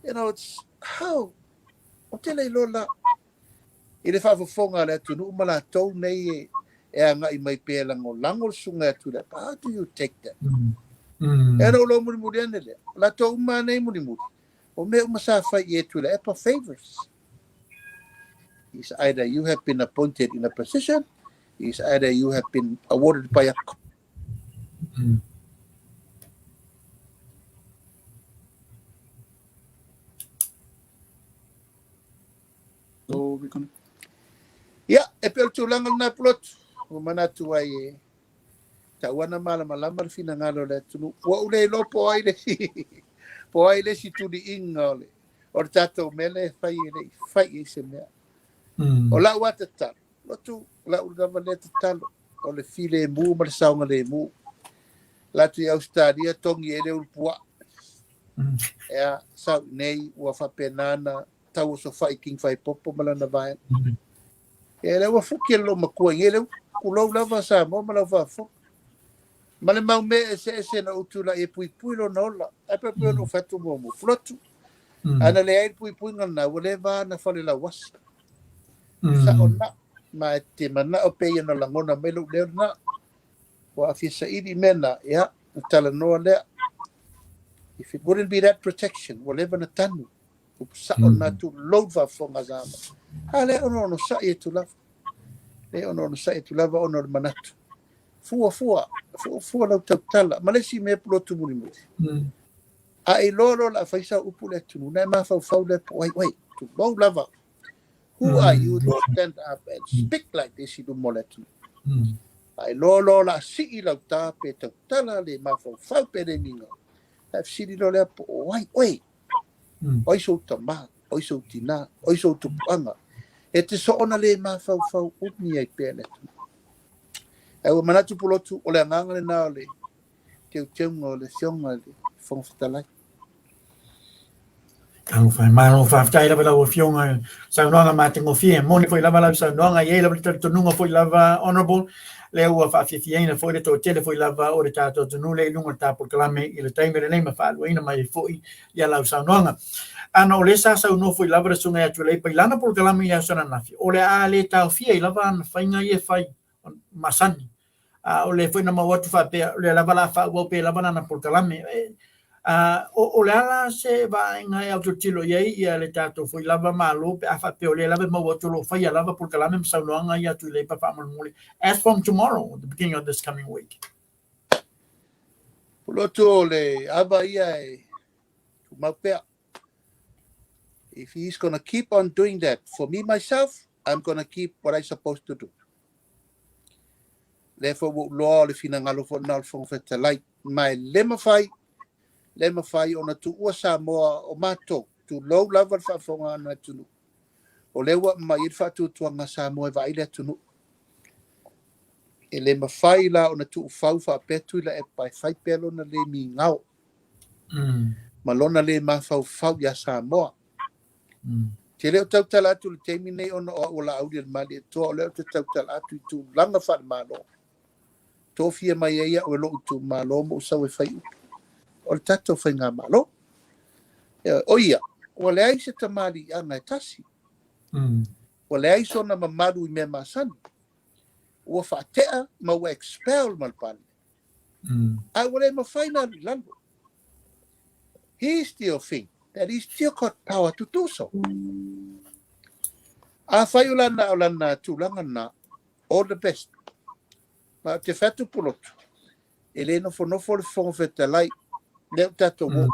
B: You know, it's how. O te lei lola. I le whawhawhonga le atu nu umala tau nei e anga I mai pēla ngō langol sunga atu le. How do you take that? E no lo muri muri ane le. La tau uma nei muri muri. O me umasa whai e tu le epa favors. It's either you have been appointed in a position, it's either you have been awarded by a So we're gonna. Yeah, e pel tulangal na Pulotu. O manatu ai e. Tawana malama fina ngalo le tunu. Wa ule lo po ai le. Po ai le si tuli inga le. O tato mele fai se mea. O la wata talo. Lotu la ulava le talo. O le file mu ma le saunga le mu. La tu Australia tongi ele ulpua. Ea sau nei ua whapenana. Tau so fai king fai popo malana vai. Ele wa fuki lo makua ele kulo lava sa mo mala va fu. Male mau me se na utula e pui lo nola. E pe pe no fatu mo flotu. Ana le ai pui ngana wale va na fale la was. Sa ona ma te mana o pe na langona melu le na. Wa fi saidi mena ya tala no le. If it wouldn't be that protection, whatever na tanu. Sa ona tu lova fonga zama. Ale ono sa e tu lava. Le ono sa e tu lava ono manatu. Fua lau tautala. Malesi me Pulotu muri muri. A e lolo la faisa upu le tunu. Nai mawhau le po. Wait. Tu low lava. Who are you to stand up and speak like this? I do mo le tunu. A e lolo la si I lau ta pe tautala le mawhau pe le ninga. Have siri lo le po. Wait. Oi so tama. Oi so tina. Oi so tupanga. E te so ona le mawhau upni ai pe le tunu. E o manatu Pulotu o le anganga le nao le teu o le sionga le whangwhatalai.
A: Ang fai mano whaftai lava lau fionga sa noanga matingo fie moni foi lava lau sa noanga ye lava le tonunga foi lava honorable le ua whaafiafiaina foi le tō tele foi lava o le tātou tonu le ilunga tā Polokalame I le taimere nei mawhaaluina mai foi ia lau sa noanga. Ana o le sa no foi lava le sunga atu le pailana Polokalame ia sana nafi. O le a le tau fia I lava ana whainga ia whai masani. O le foi na mawatu whapea le lava la wha pe lava na Polokalame. O le ala se va inga e autotilo iei ia le tātou foi lava malo pe a whapea o le lava mawatu lo whai a lava Polokalame msaunoanga ia tu le pa whaamulmuli. As from tomorrow, the beginning of this coming week.
B: Pulotu o le ava ia e maupea. If he's going to keep on doing that, for me, myself, I'm going to keep what I'm supposed to do. Therefore, what law le fina ngalo fo nal fo feta like my lemafai ona tu ua Samoa o mato tu low level fa fonga na tunu. O lewa mai fa tu tuanga Samoa va ile tunu. E lemafai la ona tu fau fa petu la e pai fai pelo na le mi ngao. Malona le ma fau ya Samoa. Te leo tau tala atu le teimi nei ona o la audi al mali to leo te tau tala atu tu langa fa malo. Tofia mai ia o lo tu malo mo sa we fai. O tato fai nga malo. O ia, o le ai se tamari anga tasi. O le ai sona mamaru I me masani. O whaatea ma we expel malpani. Ai o le mawhaina lalo. He still think that he still got power to do so. A whai o lana tūlanga na all the best. Ma te whatu Pulotu. E le nofo le whongwheta lai. Leo tato wo.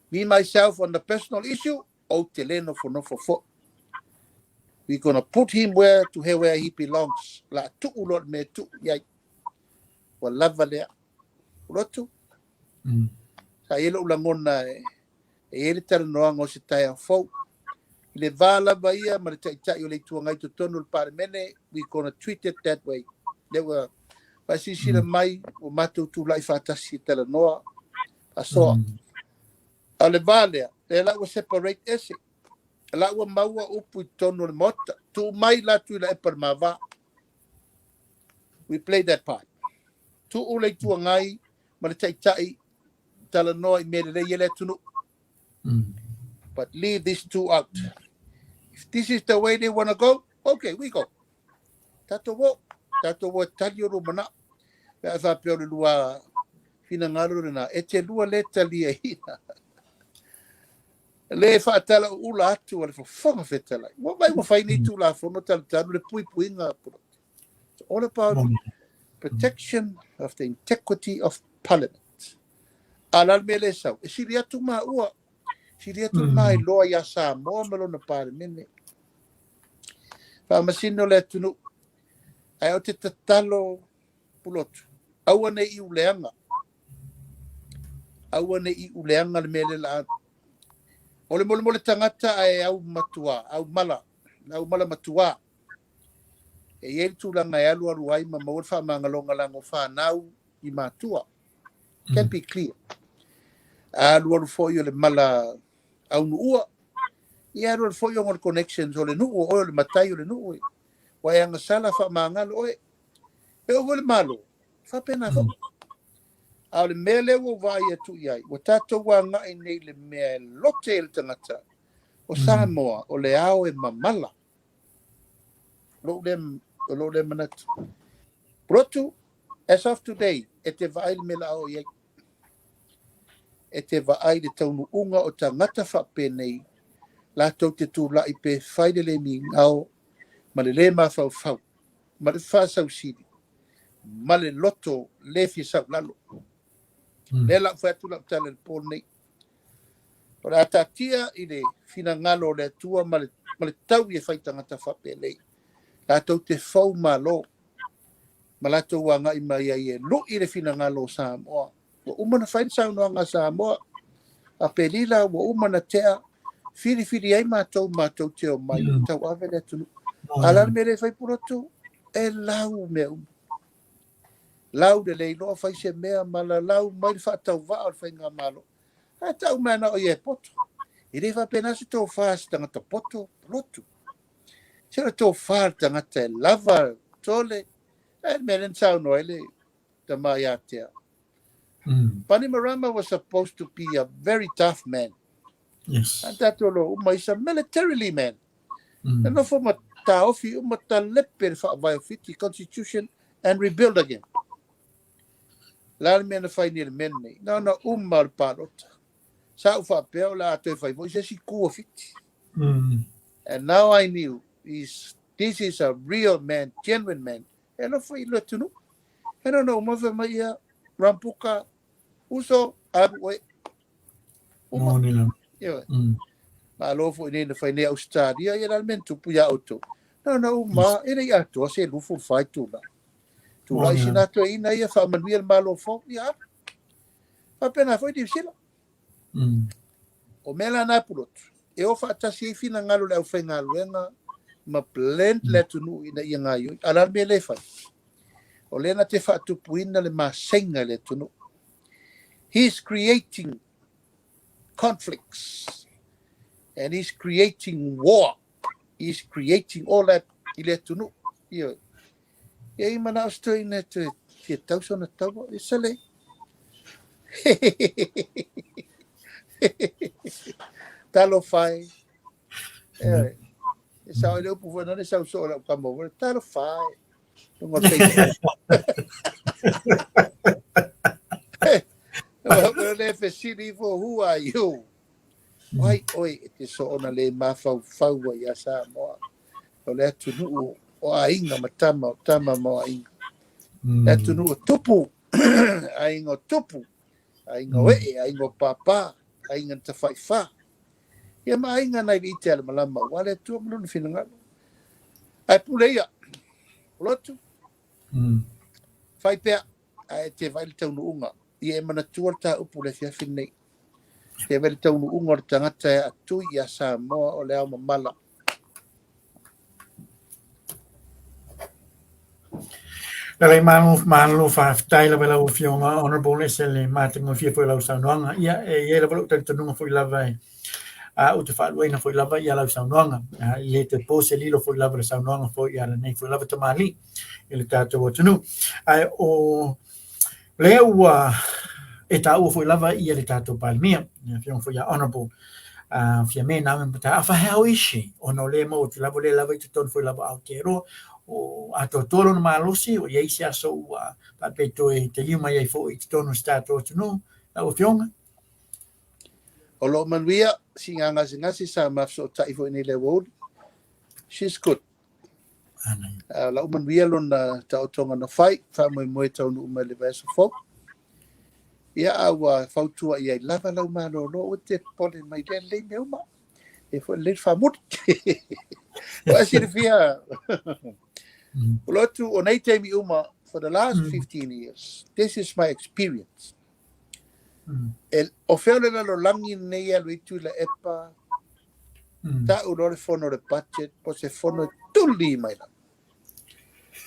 B: Me, myself, on the personal issue, o te le nofo fo. We're going to put him where he belongs. La tu'u lot me tu'u yai. Wa lava lea. Pulotu. Sa ilo ulangona e ele tala noanga o se tai a fau. le vala baia ma le tai o le tuangai to tonu le Parliamentary, we gonna treat it that way. There were pasisira mai o matu tu lai fatasi tela noa aso ale vale le la we separate ese la we maua upu tonu le mota tu mai la tu la per mava. We play that part. Tu o le tuangai ma le tai tela noa I mele le yele tunu. But leave these two out. If this is the way they want to go, okay, we go. Tato wo talio rumana. Pea fa peo le lua fina ngaru na e te lua le talia hina. Le fa tala ula atu wale Fofoga fetala. Wa mai wa fai ni tu la fono tala le pui nga. It's all about protection of the integrity of Parliament. Alal mele sau. E siri atu maa ua. Siri atu mai loa ya Samoa malo na Parliament. Fa masino le tunu. Ai o te tatalo Pulotu. Aua nei I uleanga. Aua nei I uleanga le mele la. Ole mole tangata ai au matua, au mala matua. E yel tu langa ai alu ai ma mo fa mangalonga lango fa nau I matua. Can be clear. Alu fo yo le mala au nuua. Ia alu fo yo ngol connections ole nu o le matai ole nu. Wa yang sala fa mangalo oe. E o le malo. Fa pena fo. Au le mele wo vai atu iai. Wa tato wanga I nei le mea lote el tangata. O Samoa, o le ao e mamala. Lo dem manat. Pulotu, as of today, e te vai le mela ao iai. E te vai le taunu unga o tangata fa penei. La tau te tu la I pe faide le mi ngao. Ma le ma fau fau. Ma le fa sau sidi. Ma le loto le fi sau lalo. Le la fa tu la tala le pol nei. Ora atatia I le fina ngalo le tua ma le tau I fai tangata fa pelei. La tau te fau malo. Ma la tau wanga I mai ai lo I le fina ngalo Samoa. Wa umana fai sau noanga Samoa. A pelila wa umana tea. Firi ai mātou te o mai. Tau ave le tunu. Alar me le fai Pulotu. E lau me lau de le lo fai se mea mala lau mai fa tau va al fai nga malo. A tau mana o ye poto. I le fa pena se tau fa tangata poto Pulotu. Se le tau fa tangata lava tole. E menen sau noele ta mai atea. Panimarama was supposed to be a very tough man.
A: Yes.
B: And that lo is a militarily man. And no for taofi umata lepe fa vai fit the constitution and rebuild again. La mena fai ni men nei. No umar parota. Sa fa peo la te fai vo si ku fit. And now I knew this is a real man, genuine man. And no foi lo tunu. I don't know mo mai rampuka uso abwe.
A: No ni la.
B: Yeah. Alofa nei na fai nei Australia ia la men tu puya auto. No uma ina ia to se lufu fai tu la. Tu lai sina to ina ia fa manuel malo fo ia. Fa pena foi difícil. O mela na Pulotu. E o fa tasi fina ngalo le fa ngaluenga ma blend le tunu ina ia ngaio. Ala me le fa. O le na te fa tu puina le masenga le tunu. He's creating conflicts. And he's creating war. He's creating all that ile tunu. Ia. Ia mana stoi na te tau sona tau. Isale. Talo fai. Eh. Sa ile pu fona ne sa so la kamo. Talo fai. No sei. Well, if for who are you? Why oi te so ona le mafau fau ia Samoa. O le tunu o ainga tama mo ainga. Le tunu tupu. Ainga tupu. Ainga we, ainga papa, ainga te faifa. Ia ma ainga nai i te malama. Wale tu amunu fina ngalo. Ai puleia. Pulotu. Fai pea. Ai te vai le taunu unga. Ia e mana tuar ta upu le fia finei. Ke vele taunu unga o tangata e atu I a Samoa o le au mamala.
A: Lai malu whaftai la wela uwhionga honourable SLA mātinga whia fwy lau saunoanga. Ia e la wala utari tanunga fwy lava e o te whaaluaina fwy lava ia lau saunoanga. I e te pose lilo fwy lava le saunoanga fwy ia nei fwy lava tamali I le tātou o tunu. Ai o lea ua e tā ua fwy lava ia le tātou Parliamentary. Whionga fwy ia honourable. Whia me nā me mata awha hao ishi o no le mo te lava le lava I te tonu fwy lava Aotearoa. O ato toro na malosi o ye sia so pa peto e te liuma ye fo I te tonu stato tunu la o fionga
B: O lo manuia singa ngasi sa mafso tai fo ni le wod. She's good. La manuia lon ta otonga na fight fa mo tonu uma le verso fo. Ia awa fautua ia lava lau malo lo o te pole mai le me uma. E fo le fa mut. O asir fia. Pulotu o nei te mi uma for the last 15 years. This is my experience. O feole la lo langi nei alu itu la epa ta urore fono the budget po se fono tuli mai la.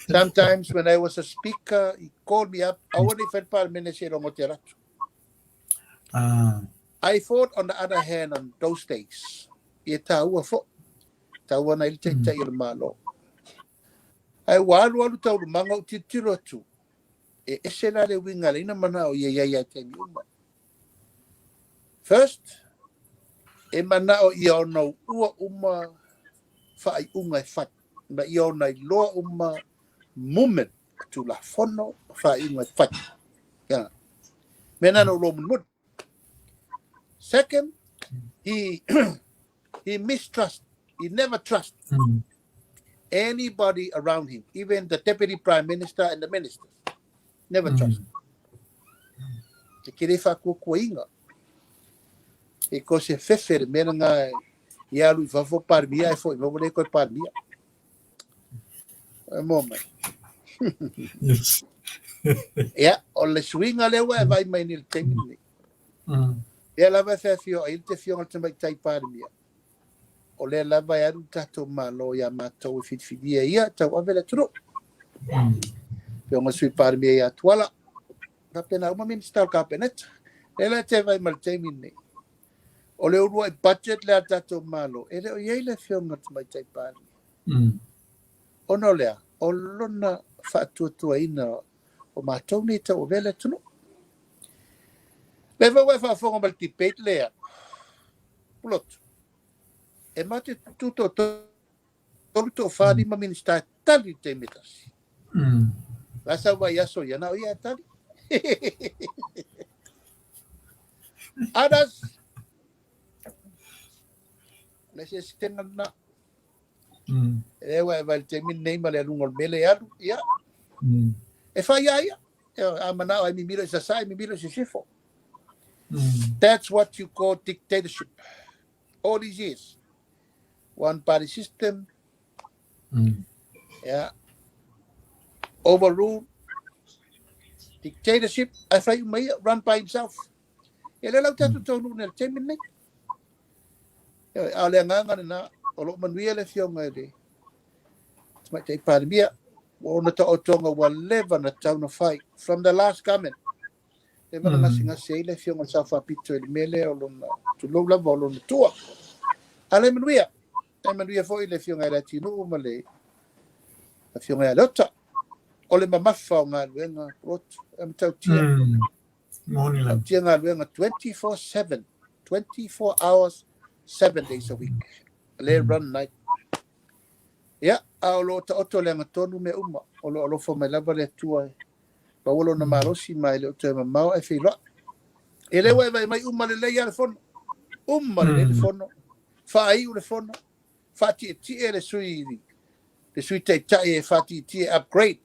B: Sometimes when I was a speaker, he called me up. I want to fed Parliamentary rongo te ratu. I thought on the other hand on those days. Ia taua fo. Taua na ili te il malo. Ai walu tau manga o titiro atu. E esela le winga le ina mana o ia te mi uma. First, e mana o ia no ua uma whaai unga e whai. Na ia na I loa uma moment tu la fono whaai unga e whai. Yeah. Mena no Roman mood. Second, he mistrust. He never trust. Anybody around him, even the deputy prime minister and the ministers, never trust. Te kere whakua inga. E ko se whewhere mena ngā I alu I whafo Parliamentary e fo I mawale koe Parliamentary. E mō mai. Ia, o le swinga lewa e vai mai ni le teimini. Ia lava whewhio, a il te whionga te mai tai Parliamentary. O le lava e aru tato malo ia mātou I whitwhidia ia, tau awele turo. Whionga sui Parliamentary ia tuala. Ka pena uma minister ka peneta. Le te vai mal teimini. O le urua I budget le tato malo. E le o iei le whionga te mai tai Parliamentary. O no lea, o lona whatuatua ina o mātou ni tau awele turo. Le vai whaafonga mal debate lea. Pulotu. E mate tuto tolu whāri ma minister tali te metasi. Lasa wai aso iana o ia tali. Others, lese sitenga na. E wai wai te min nei ma le alungol mele alu, ia. E whai ia. A manao ai mimiro I sasai, mimiro I sifo. That's what you call dictatorship. All these years. One party system, yeah, overrule, dictatorship. I find you may run by himself. Ele lau tatu tonu nel temin nei. Ale nganga na olo manuia le fionga ele. Tmai te Parliamentary. Ona ta otonga wa leva na tau na fight from the last government. E mana ngasi ele fionga safa pito ele mele olo na tu lo lava olo na tua. Ale manuia. Manuia foi le fionga la tino umale. La fionga lota. O le mamafa o ngā luenga rotu. Am tau tia. Am tia ngā luenga 24/7. 24 hours, 7 days a week. Le run night. Ia, a lo ta oto le ngatonu me uma. O lo Alofa mai lava le tua. Pa wolo na marosi mai le oto e mamau e whira. E le wai mai uma le leia le fono. Uma le fono. Whaai u le fono. Fati tie le sui te tai e fati tie upgrade.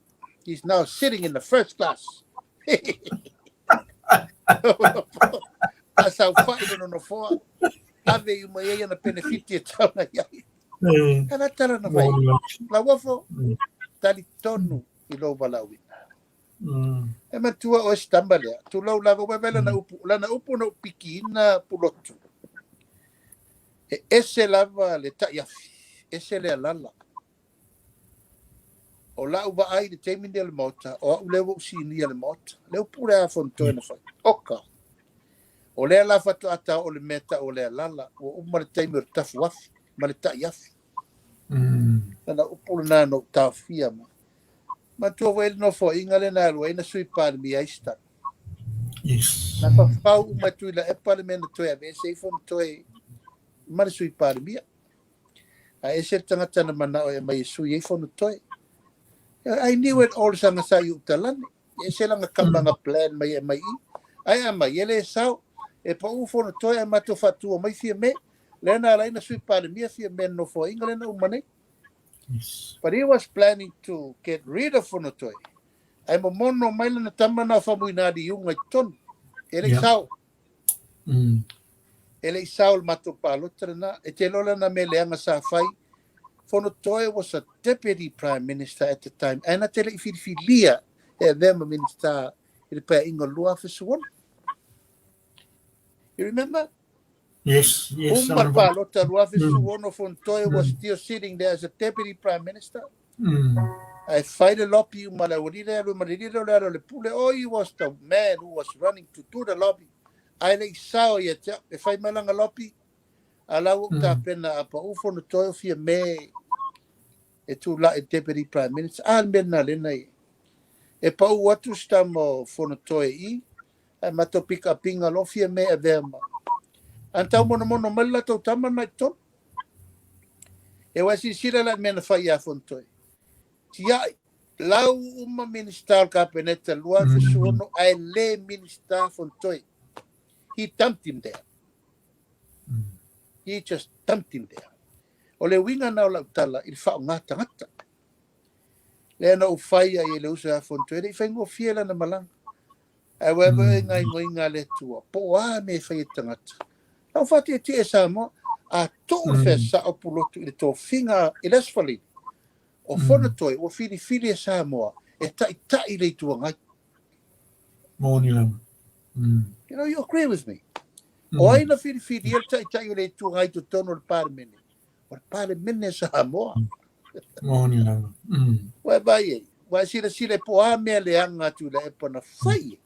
B: He's now sitting in the first class. Asa fai no foa. Ave uma ia na benefit tau na ia. Kana tara na vai. La wafo tali tonu I lo balawina. E matua o stamba lea. Tu lau lava wewe lana upu na upiki na pulotu. E ese lava le ta iafi. Ese le alala. O la uwa ai le teimini le mota. O au lewa usini le mota. Le upure a fontoe na fai. Oka. O lea la fatu ata o le meta o le alala. O uma le teimi o tafu afi. Ma le ta iafi. Lana upu na no tawhia ma. Matua wele no fo inga le na alua. Ina sui pāri mi aista.
A: Yes.
B: Na whawhau umatui la e palemena toe a me se fon toe mare sui parimia. A e se tangata na mana o e mai sui e fon toe. I knew it all sanga sa yu talani. E se langa kamanga plan mai e mai i. Ai a mai ele sao e pa u fon toe a mato fatu o mai fia me. Lena ala ina sui parimia fia me no fo inga lena umane.
A: Yes.
B: But he was planning to get rid of fon toe. Ai mo mono mai lana tamana famuina di yunga ton. Ele sao. Ele sao mato palotra na e te lola na me leanga sa fai. Fonotoe was a deputy prime minister at the time. Ana te le filia e vema minister i le pea inga lua fesuon. You remember?
A: Yes, yes.
B: Umar palota lua fesuon of Fonotoe was still sitting there as a deputy prime minister. I fight a lobby le pule. Oh, he was the man who was running to do the lobby. I le sao ia te e fai malanga lobby. Alau ta pena apa ufo no toi fia me e tu la e deputy prime minister an mena le nei e pa u atu stamo fono toi I e mato pika pinga lo fia me e vema anta mono mala to tama na ton e wasi sira la mena fai a fono toi tia lau uma minister kabinete lua fesuono ai le minister fono toi he dumped him there. He just dumped him there. O le winga na o lau tala, il whao ngata ngata. Le ana o whaia i le usa a fontoe, i whaingo fiela na malanga. Ai wewe e ngai ngoinga le tua, po a me whai tangata. Nau whati e ti e Samoa, a tō le whesa o Pulotu i le tō whinga i lesfali. O whanatoe, o whiri e Samoa, e tai le tua ngai.
A: Mōni lama.
B: You know, you agree with me. O aina whiri e tai le tua ngai to tono le Parliamentary. O le Parliamentary Samoa.
A: Mōni lama.
B: Wai bai e, wai sila po a mea le anga tu le epa na whai e.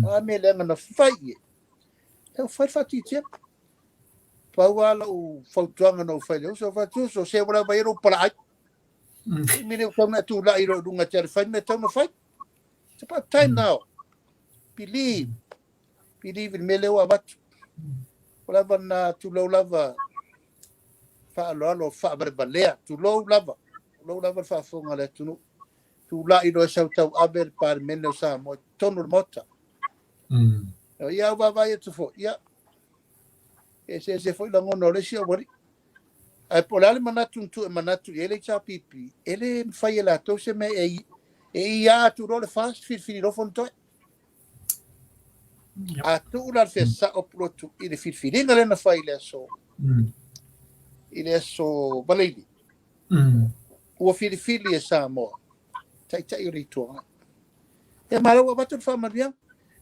B: A mea le anga na whai e. Tau whai whati tia. Pau ala o whautuanga no whai leo, so whatu, so se wala bai ro para ai. Mine o tau na tu la iro runga tia le whai, me tau na whai. It's about time now. Believe in me leo a watu. Wala na tu lau lava whaaloalo whaabarebalea, tu lou lava whaafonga le tunu. Tu la iro e sau tau aber par mene o sa mo tonu le mota. Ia wawai e tu fo, ia. E se fo ila ngono le si awari. Ai polale manatu ntu e manatu i ele cha pipi. Ele mwhai e la tau se me e ia tu role fast fili rofon toi. A tu ula le sa o Pulotu i le fili inga le na whai le so. I le so baleili. Ua fili e Samoa. Tai o reitua. E maraua watu whamariang.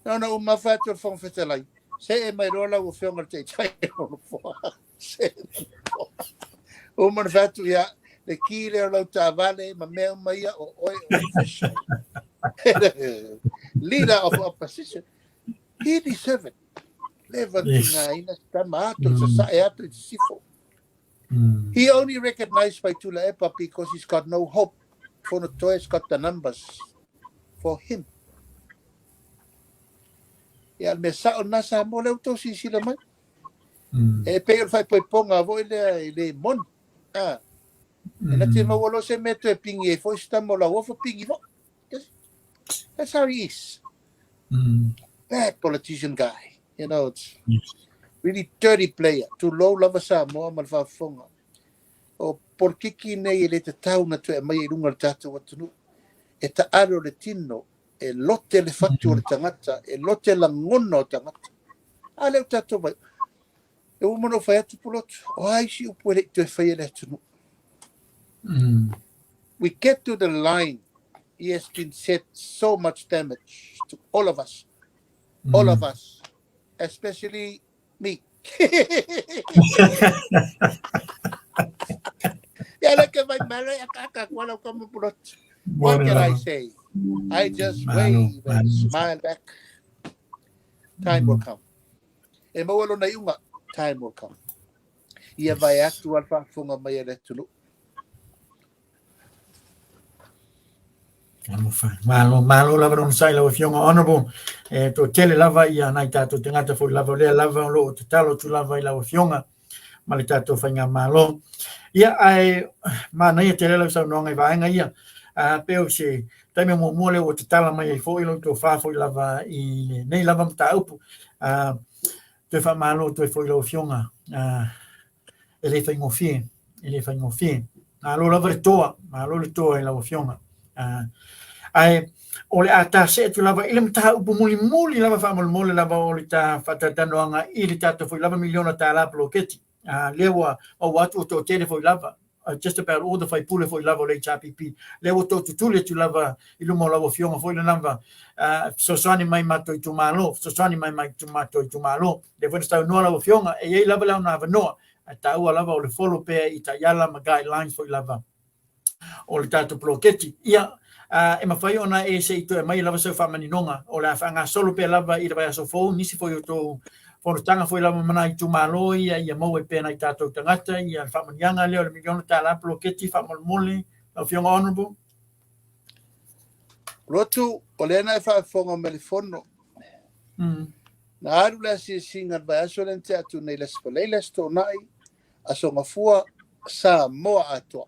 B: Nana o mawhatu o whamwhetalai. Se e mai rola o whionga tai o fua. Se o manwhatu ia le kile o lau tāwale ma mea maia o oe o official. Leader of opposition. He deserved it. Lewa tinga ina tama ato sa sae ato i sifo. He only recognized by Tula Epa because he's got no hope. Fonotoe's got the numbers for him. Ya me sao nasa mo leo to si sila mai. E pe fai ponga vo le mon. Ah. E na te mawalo se meto e pingi e fo sta mo la wo fo pingi vo. That's how he is. Bad politician guy. You know, it's really dirty player. Too low lava sa mo mal fa fonga. O por kiki nei le te tau na tu e mai runga tatu watunu. E ta aro le tino. E lote le fatu o le tangata, e lote la ngono o tangata. A leo tato mai. E umano whai atu Pulotu. O ai si upu e tu e whai ele atu. We get to the line he has been said so much damage to all of us, especially me. What can I say? I just wave and smile back. Time will come. E mawalo na iunga, time will come. Ia vai atu alfa funga mai ele tulu.
A: Malo lava non sai lava fionga honorable to tele lava ia nai tato tangata foi lava le lava lo te talo tu lava lava fionga mali tato fainga malo ia ai mana ia tele lava sa no ngai vaenga ia peu se taime mo mole o te tala mai foi lo to fa foi lava I nei lava mta upu te fa malo to foi lava fionga ele faingo fie malo lava toa malo le toa lava fionga ai ole ata se tu lava ile mta upu muli lava fa mole lava ole ta fatatano anga ile tato foi lava miliona ta la bloketi lewa o watu to tele foi lava just about all the fai pule foi lava le HPP lewa to tule tu lava ilu mo lava fionga foi le lava sosani mai mato tu malo sosani mai tu mato tu malo de foi sta no lava fionga e ei lava la na no ata ua lava ole follow pe ita yala ma guidelines foi lava ole tato bloketi ia e mawhai ona e se ito e mai lava sau whamaninonga o la whanga solo pe lava I rawai aso fōu nisi foi o tō whanutanga foi lava mana I tū malo ia mau e pēna I tātou tangata ia whamanianga leo le miliona tā la ploketi whamalmole au fionga honorable
B: Rotu o lena e whaafonga melifono na aru la si singa vai aso lente atu nei les paleiles tō nai aso ngafua Samoa atoa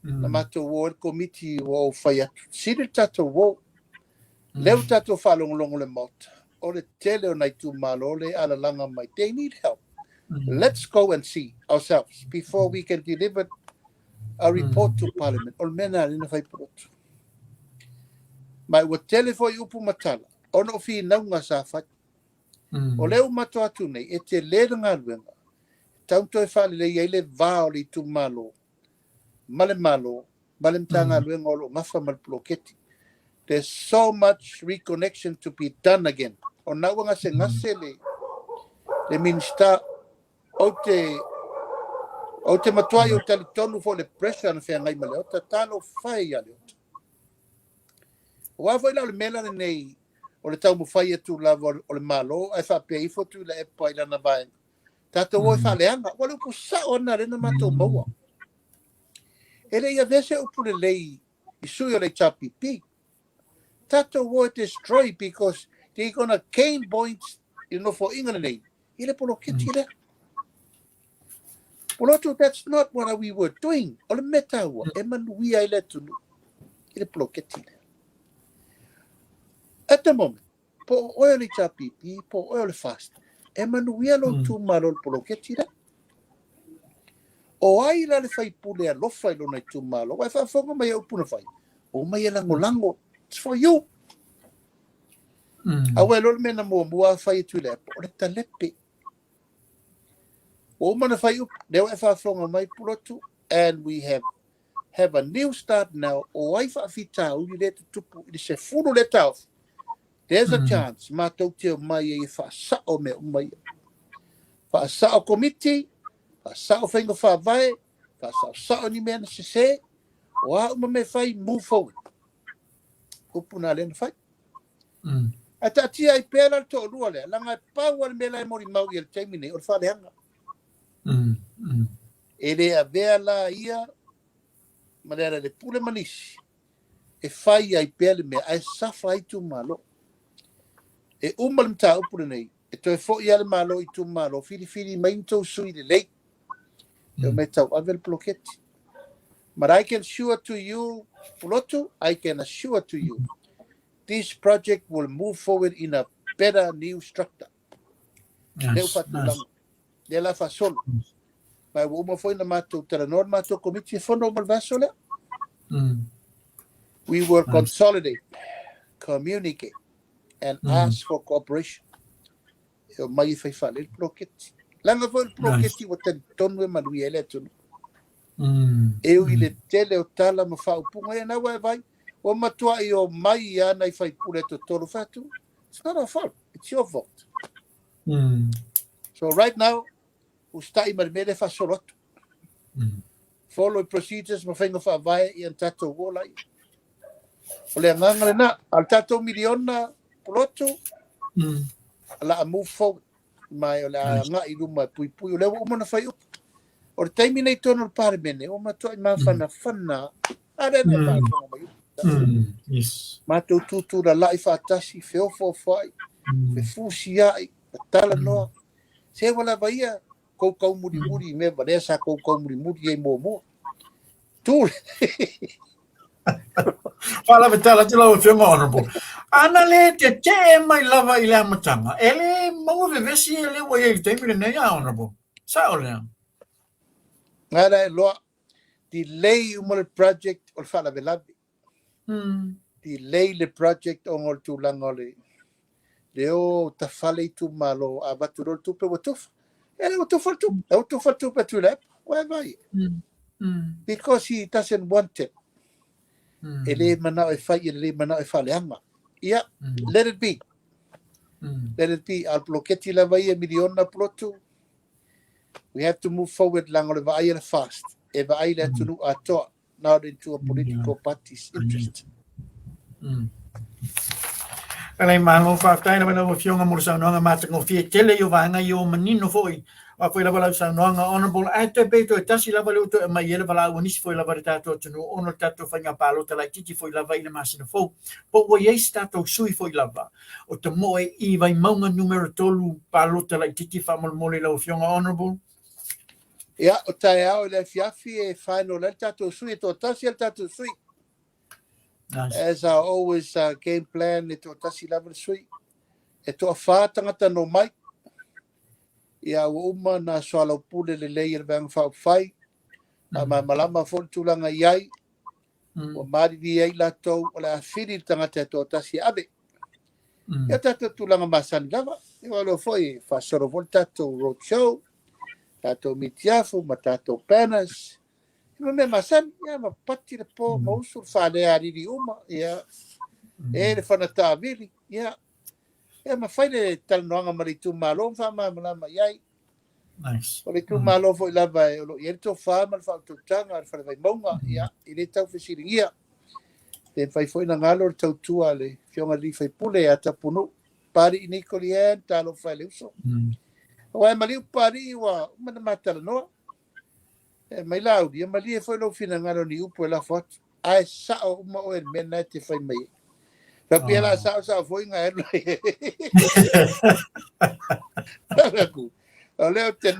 B: na mato ward committee wo fai atu. Siri tato wo leu tato whalongolongo le mota. O le tele o nai tu malo le ala langa mai. They need help. Let's go and see ourselves before we can deliver a report to Parliament. O mena alina fai poto. Mai o tele foi upu matala. Ono fi naunga sa fai. O leu mato atu nei e te lera ngā ruenga. Tauto e whale le iele vao li tu malo. Male mtanga luenga lo ngafa mal ploketi. There's so much reconnection to be done again. O na wanga se ngase le minsta o te matuai o tali tonu fo le pressure na fea ngai male o ta talo fai ale o. O wafo ila o le mela nei o le tau mo fai atu lava o le malo ai fa pe ifo tu le epa ila na vai. Tato wo fa leanga wale ko sa ona rena mato maua. Ele ia vese upule lei isuyo le chapipi. Tato wo destroy because they're gonna gain points, for England. Ile poloketi le. Pulotu, that's not what we were doing. Ole metawa, we ai le tunu. Ile poloketi le. At the moment, po oil le chapipi, po oil le fast. We alo tu marol poloketi le. O ai la le fai pule Alofa lo na tu malo. Wai fa fonga mai o puna fai. O mai lango. It's for you. Awe lo mena mo mua fai tu le. O le talepe. O mana fai up. Deo e fa fonga mai Pulotu. And we have a new start now. O ai fa fita uli le tupu. Ili se furu le tau. There's a chance. Ma tau te o mai e fa sao me o mai. Fa sao committee. Sao whainga whawai, sao ni mea na se, o a uma me whai move forward. Upuna lena whai. A ta tia I pēra to rua lea, langa pāua le mea lai mori mau I le taimine, o le whaleanga. E rea vea la ia, ma rea le pule manisi, e whai ai pēra le mea, ai safa ai tu malo. E uma le mta upuna nei, e toi fo ia le malo I tu malo, fili maintou sui le lei. But I can assure to you, Pulotu, I can assure to you, this project will move forward in a better new structure. Nice. De la fasol. By woman for the mato telenor mato committee for normal vasole. We will consolidate, communicate, and ask for cooperation. Mai fai fale blocket. Langa foi ploketi o te tonu e manui ele tunu. Eu ile tele o tala ma whaupunga e nawa e vai. o matua I o mai ana I fai pule to tolu fatu. It's not our fault. It's your fault. So right now, ustai marmele fa sorotu. Follow procedures ma whainga whaavai I an tatou wolai. O le anganga na, al tatou miliona Pulotu, ala a move forward. Mai o le anga I luma pui pui, o le wa umana whai upu. O le taimi nei tono le Parliamentary, o matua I mawhana whana. Are ne whaafanga mai upu.
A: Yes.
B: Mātou tūtū la lai whātasi, whiofo whai, me fusi ai, tala noa. Se wala vaia, kou muri, me varea sa kou muri, e mō. Tūle.
A: Whala tala te lau whiunga honorable. Ana le te mai lava I le amatanga. Ele mau vevesi e le wai e teimile nei a honorable. Sa o lea.
B: Ngara e loa, delay umole project o le whala velavi. Delay le project o ngol tūlanga o le. Leo ta whale I tu malo a baturol tupe watufa. Ele watufa tupe. E watufa tupe tu lep. Wai vai. Because he doesn't want it. Ele mana e whai, ele mana e whale anga. Yeah, let it be. Let it be. Al bloketi la vai e miliona Pulotu. We have to move forward lang o le vai le fast. E vai le tunu atoa. Not into a political party's interest.
A: Kalai malo whaftai na wala whiunga mura sa noanga mātanga whie tele I o vanga I o manino foi. Wa foi lava lau sa noanga honorable ai te beito e tasi lava leu to e mai ele wala ua nisi foi lava re tātou tunu ono tātou whainga pālo ta lai titi foi lava I le masina fou. Po wa yeis tātou sui foi lava. O te moe I vai maunga numero tolu pālo ta lai titi whamolmole lau whiunga honorable.
B: Ia, o tae au le fiafi e whaino le tātou sui, e tō tasi al tātou sui.
A: Nice.
B: As I always game plan, e tō tasi lava sui. E tō whātangata no mai. Ia ua uma na soalau pule le lei le vanga whao whai. A malama fōn tūlanga iai. O mariri iai latou, o le a whiri tangata e tō tasi abe. Ia tātou tūlanga masani lava. Ia alo foi, whasoro vol tātou roadshow. Tātou mitiafu, ma tātou panas. Ima me masan, ia ma pati le po, ma usul whane ariri uma, ia. E le whanata avili, ia. Ia ma whaine talanoanga maritu malo, whama malama iai.
A: Nice.
B: O le tu malo fo ilava e olo, ia to whama le whaututanga, le whane vai maunga, ia. I le tau whisiringia. Te whai fo ina ngalo le tau tua le, whionga li whai pule a tapunu. Pari i nikoli e, talo whai le uso. Wai maliu pari wa mana matala noa. E mai laudi, e mali e foi lo fina ngaro ni upo e la foto. Ai sao uma o e mena te fai mai. Rapi e la sao foi nga e loi. Raku. O leo te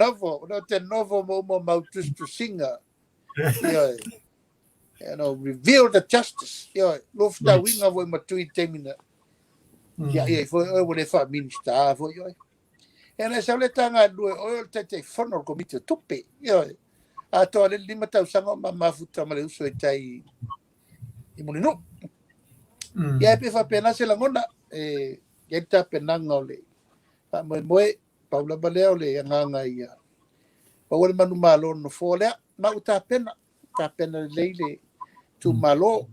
B: novo mo mautustu singa. You know, reveal the justice. Lofta winga voi matui temina. Ia foi o le fa minsta foi yo. Ena sa le tanga due o te fono komite tupe yo a to le lima tau sanga ma mafuta ma le uso e tai I monino ya pe fa pena se la ngona ya ta pena ngole pa mo Paula baleo le nganga ia o le manu malo no fole ma uta pena leile tu malo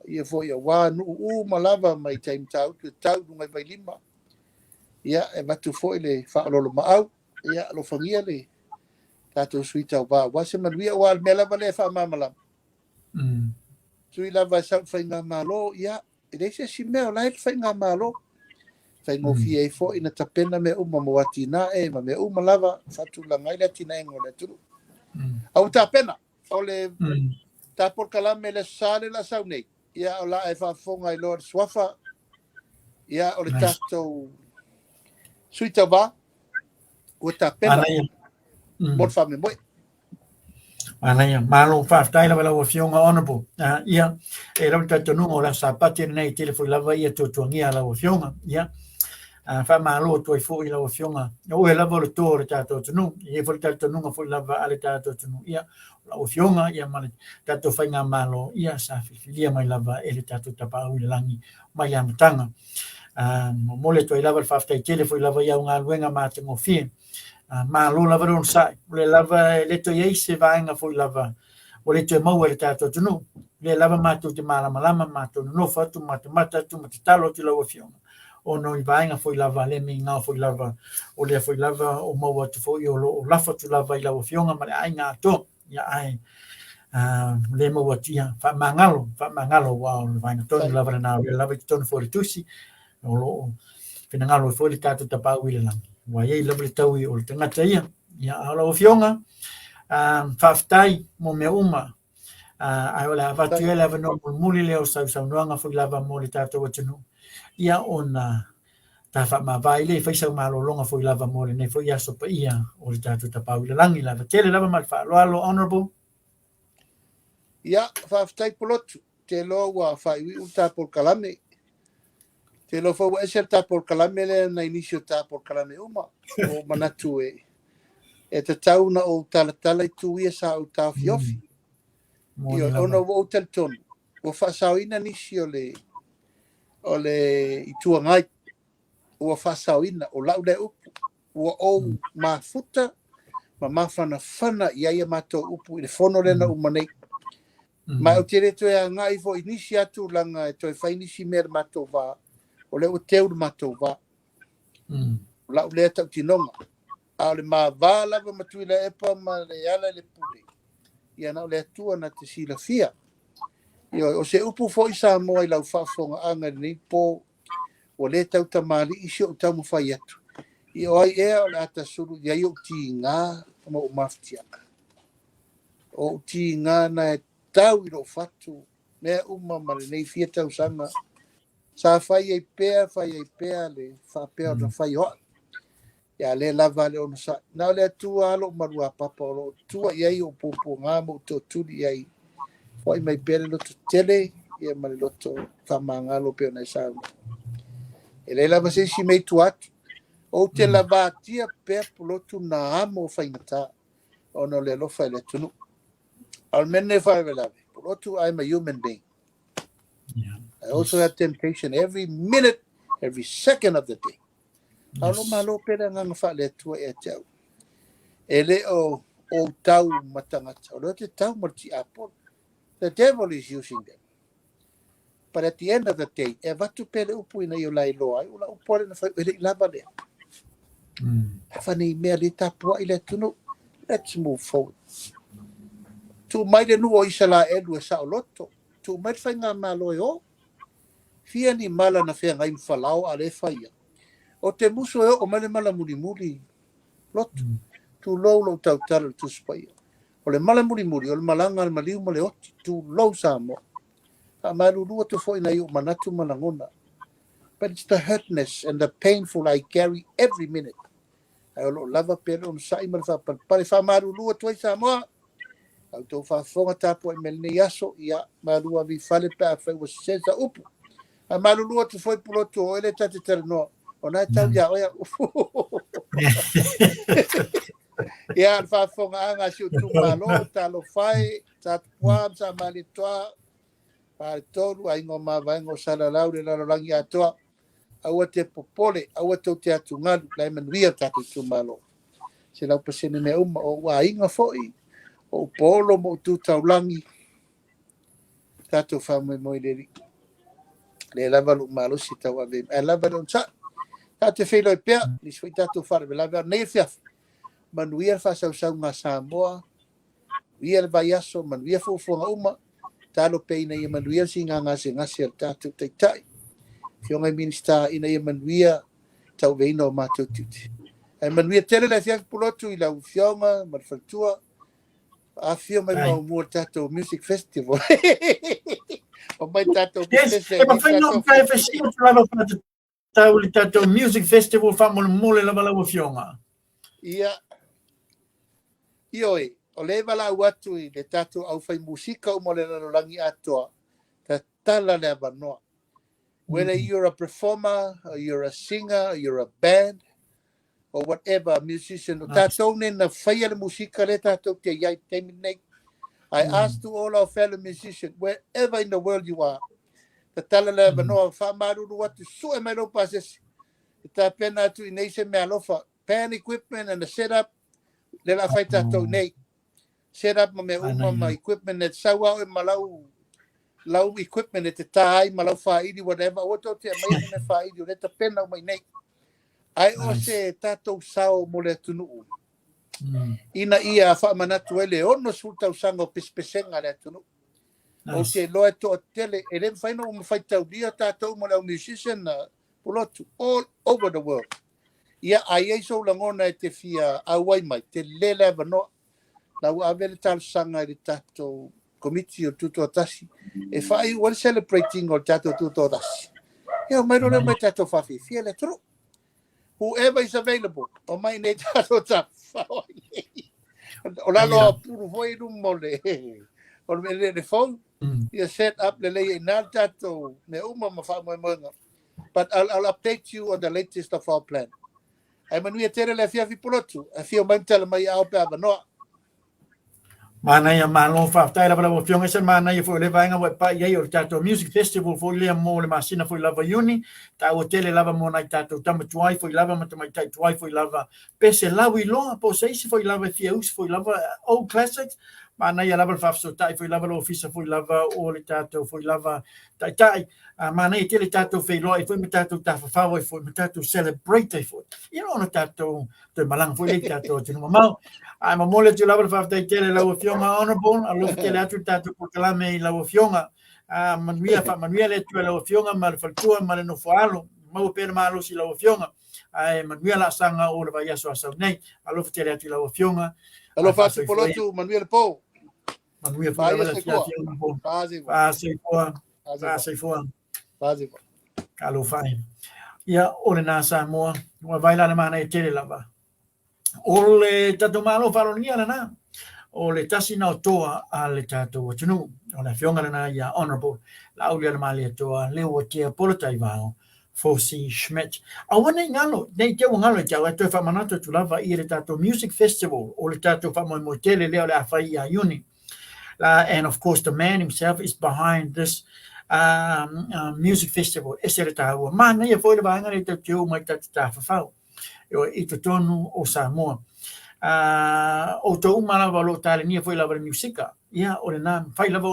B: ia foi wa nu malava mai time tau ngai vai lima. Ia e matu foi le whaalolo maau, ia lo whangia le tātou sui tau wā. Wase manuia o al mela wale whaamamalam. Sui lava sau whainga malo, ia, e reise si mea o lai whainga malo. Whaingo fia e fo ina tapena me uma mo atina e, ma me uma lava whatu la ngai le tina e ngole tulu. Au tapena, o le Polokalame le sale la sau nei. Ia o la e whafonga I Lord Swafa. Ia o le tātou sui tau wā, o ta pena, mot whame moe.
A: Anaya, malo whaftai lawa lawa whiunga honorable. Ia, e rau tatanunga o la sapati nei telefoi lava ia tuangia lawa whiunga. Ia, whamalo tuai fui lawa whiunga. O e lava le tōre tātou tanu. Ia fui tatanunga fui lava ale tātou tanu. Ia, lawa whiunga, ia male tātou whainga malo. Ia, sa whiwhilia mai lava ele tātou tapa au le langi mai amatanga. Mole to lava le whaftai tele foi lava iau ngā luenga mātango whie. Malo lava ron sai. Le lava le to iei se vaenga foi lava o le te mau le tātou tunu. Le lava mātou te malama mātou no fatu mata tu te talo te lawa fionga. O no I vaenga foi lava le mi ngā foi lava o le foi lava o mau atu foi o lafa tu lava I lawa fionga ma le ai ngā to ia ai le mau atia fa mangalo wa o le vaenga tonu lava na le lava tonu foi tusi o lo pena ngalo foi le tātou tapau I le lang. Wa ia lava le tau I o le tangata ia a lawa fionga whaftai mo mea uma ai ola watu e lava no muli leo sau noanga foi lava mo le tātou atunu ia ona ta wha mawai le whaisau malolonga foi lava mo le nei foi aso pa ia o le tātou tapau I le langi lava tele lava mal wha aloalo honourable
B: ia whaftai Pulotu te lo wa whaiwi u tā Polokalame te lo whau e ser tā Polokalame le na inisio tā Polokalame uma o manatu e te tauna o talatala I tuia sa o tā fiofi. Io ona o tel tonu. O whasauina nisi o le I tuangai. O whasauina o lau le upu. O mafuta ma mawhana whana I aia mātou upu I le whono rena umanei. Mai o te reto e a ngai fo inisi atu langa e toi whainisi mea mātou wā. O le o teu mātou wā. O lau le atau tinonga. A le ma lava matui la epa ma le ala le pule. Ia na le atua na te sila fia. Ia o se upu fo I Samoa I lau whafonga anga ni po o le tau tamali isi o tau mawhai atu. Ia o ai ea o le ata suru ia I o ti ngā ma o maftiaka. O ti ngā na e tau I lo fatu mea uma ma le nei fia tau sanga. Sa whai ei pea le whapea o na whai hoa. Ya le lava le ono sa na le tua alo marua papa o tua ia o popo nga mo to tuli ai foi mai pele lo tele ia mal lo to famanga lo pe na sa ele lava se si mai tuat o te lava tia pe Pulotu na amo fainata ono le lo fa le tunu al menne fa le lava Pulotu I'm a human being. I also have temptation every minute every second of the day. Alo malo pera nga fa le tua e tau. Ele o tau matangata. O te tau marti apol. The devil is using them. But at the end of the day, e watu pere upu ina I o lai loa. Ula upore na whai ere lava lea. Hawhani mea le tapua I le tunu. Let's move forward. Tu mai le nu o isa la elu e sa o loto. Tu mai whai ngā malo e o. Fia ni mala na whea ngai mwhalao a le whaia. O te muso e o male mala muri lotu. Tu lo tau tala tu spaia. O le mala muri o le malanga al maliu male oti. Tu lo Samoa. A marurua tu fo ina I o manatu malangona. But it's the hurtness and the painful I carry every minute. Ai o lo lava pere on sai mal fa pare fa marurua tu ai Samoa. Au tau fa fonga tapo e melne yaso ia marua vi fale pe a fa was senza upu. A marurua tu foi Pulotu o ele tate terno. Ona tau ya oia. Ia al whafonga anga si o tumalo, talo whai, tatu puam, sa malitoa, pare toru, a ingo mawaingo salalau, le larolangi atoa, aua te popole, aua tau te atu ngalu, lai manuia tatu tumalo. Se lau pasene me uma, o wa inga foi, o polo mo tu taulangi, tatu whamui moi leri. Le lava lu malo si tau ave, e lava lu sa, tatu whilo I pea, ni sui tatu whare, lava nei fiaf. Manuia whasau ngā Samoa, ia vai aso, manuia Fofoga uma, talo pe ina ia manuia si ngase al tātou taitai. Fionga minista ina ia manuia tau veina o mātou tuti. E manuia tele la fiak Pulotu I lau fionga, marwhaltua, a fio mai mau mua tātou music festival. O mai tātou
A: festival. E ma whainga o kai festival tau li tātou music festival whamole mole lava lau fionga.
B: Ia. Ioi, o le wala watu I le tatu au whai musika o mole larolangi atoa, ta tala le avanoa. Whether you're a performer, or you're a singer, or you're a band, or whatever, a musician, tātou ne na whaia le musika le tātou te iai teminei. I ask to all our fellow musicians, wherever in the world you are, ta tala le avanoa, whamaruru watu sue mai lo pasesi. Ta pena atu I neise me Alofa, pan equipment and the setup, le la whai tātou nei. set up me uma equipment net sawa e lau equipment te tai ma lau whaidi whatever o tau te mai me whaidi o reta pena o mai nei ai o se tatou sao mo le tunu ina ia wha manatu ele ono sultau sango pispesenga le tunu o te loe to tele e le whaino o mawhaitau dia tatou mo lau musician Pulotu all over the world ia ai e so langona e te fia awai mai te lele vano lau avele tal sanga i tatou committee o tuto atasi e fai one celebrating o tato tuto atasi e o mai role mai tato fafi fia le tru whoever is available o mai ne tato tap o la lo puru foi dum mole o le phone you set up le le na tato me uma ma fa mo but I'll update you on the latest of our plan ai manu e tere le fia fi Pulotu a fia mai tele mai au pe no
A: mana ia malo fa tai la o fionga se mana ia foi le vainga wa pa ia o tato music festival foi le mo le masina foi lava uni ta o tele lava mo na tato tama tuai foi lava mata mai tai tuai foi lava pese lawi lo po sei foi lava fius foi lava old classics mana ia lava fa so tai foi lava lo officer foi lava o le tato foi lava tai mana ia tele tato foi lo foi tato ta fa foi tato celebrate foi ia no tato te malang foi le tato te no mau I'm a mole to level 5 tele la fionga honorable Alofa tele atu tato Polokalame la fionga manuia le tu la fionga mal faltua mal no falo mau pena malo si la fionga ai manuia la sanga o le vai so sa nei Alofa tele atu la fionga
B: Alofa si Pulotu manuia po
A: manuia fa la fionga
B: Quasi
A: Alofa ia ole na Samoa wa vai la mana e tele lava o le tato malo faronia lana o le tasi na toa a le tato tunu o le fionga lana ia honorable la ulia le mali toa le o te Polataivao Fosi Schmidt a wana ngalo nei te ngalo te wa te fa manato tu lava i le tato music festival o le tato fa mo tele le a fa ia uni and of course the man himself is behind this music festival esere tawa mana ia foi le vanga le te mai tata fa i te tonu o Samoa. O tō umana walo tāle nia foi lava musika. Ia, o le nā, whai lava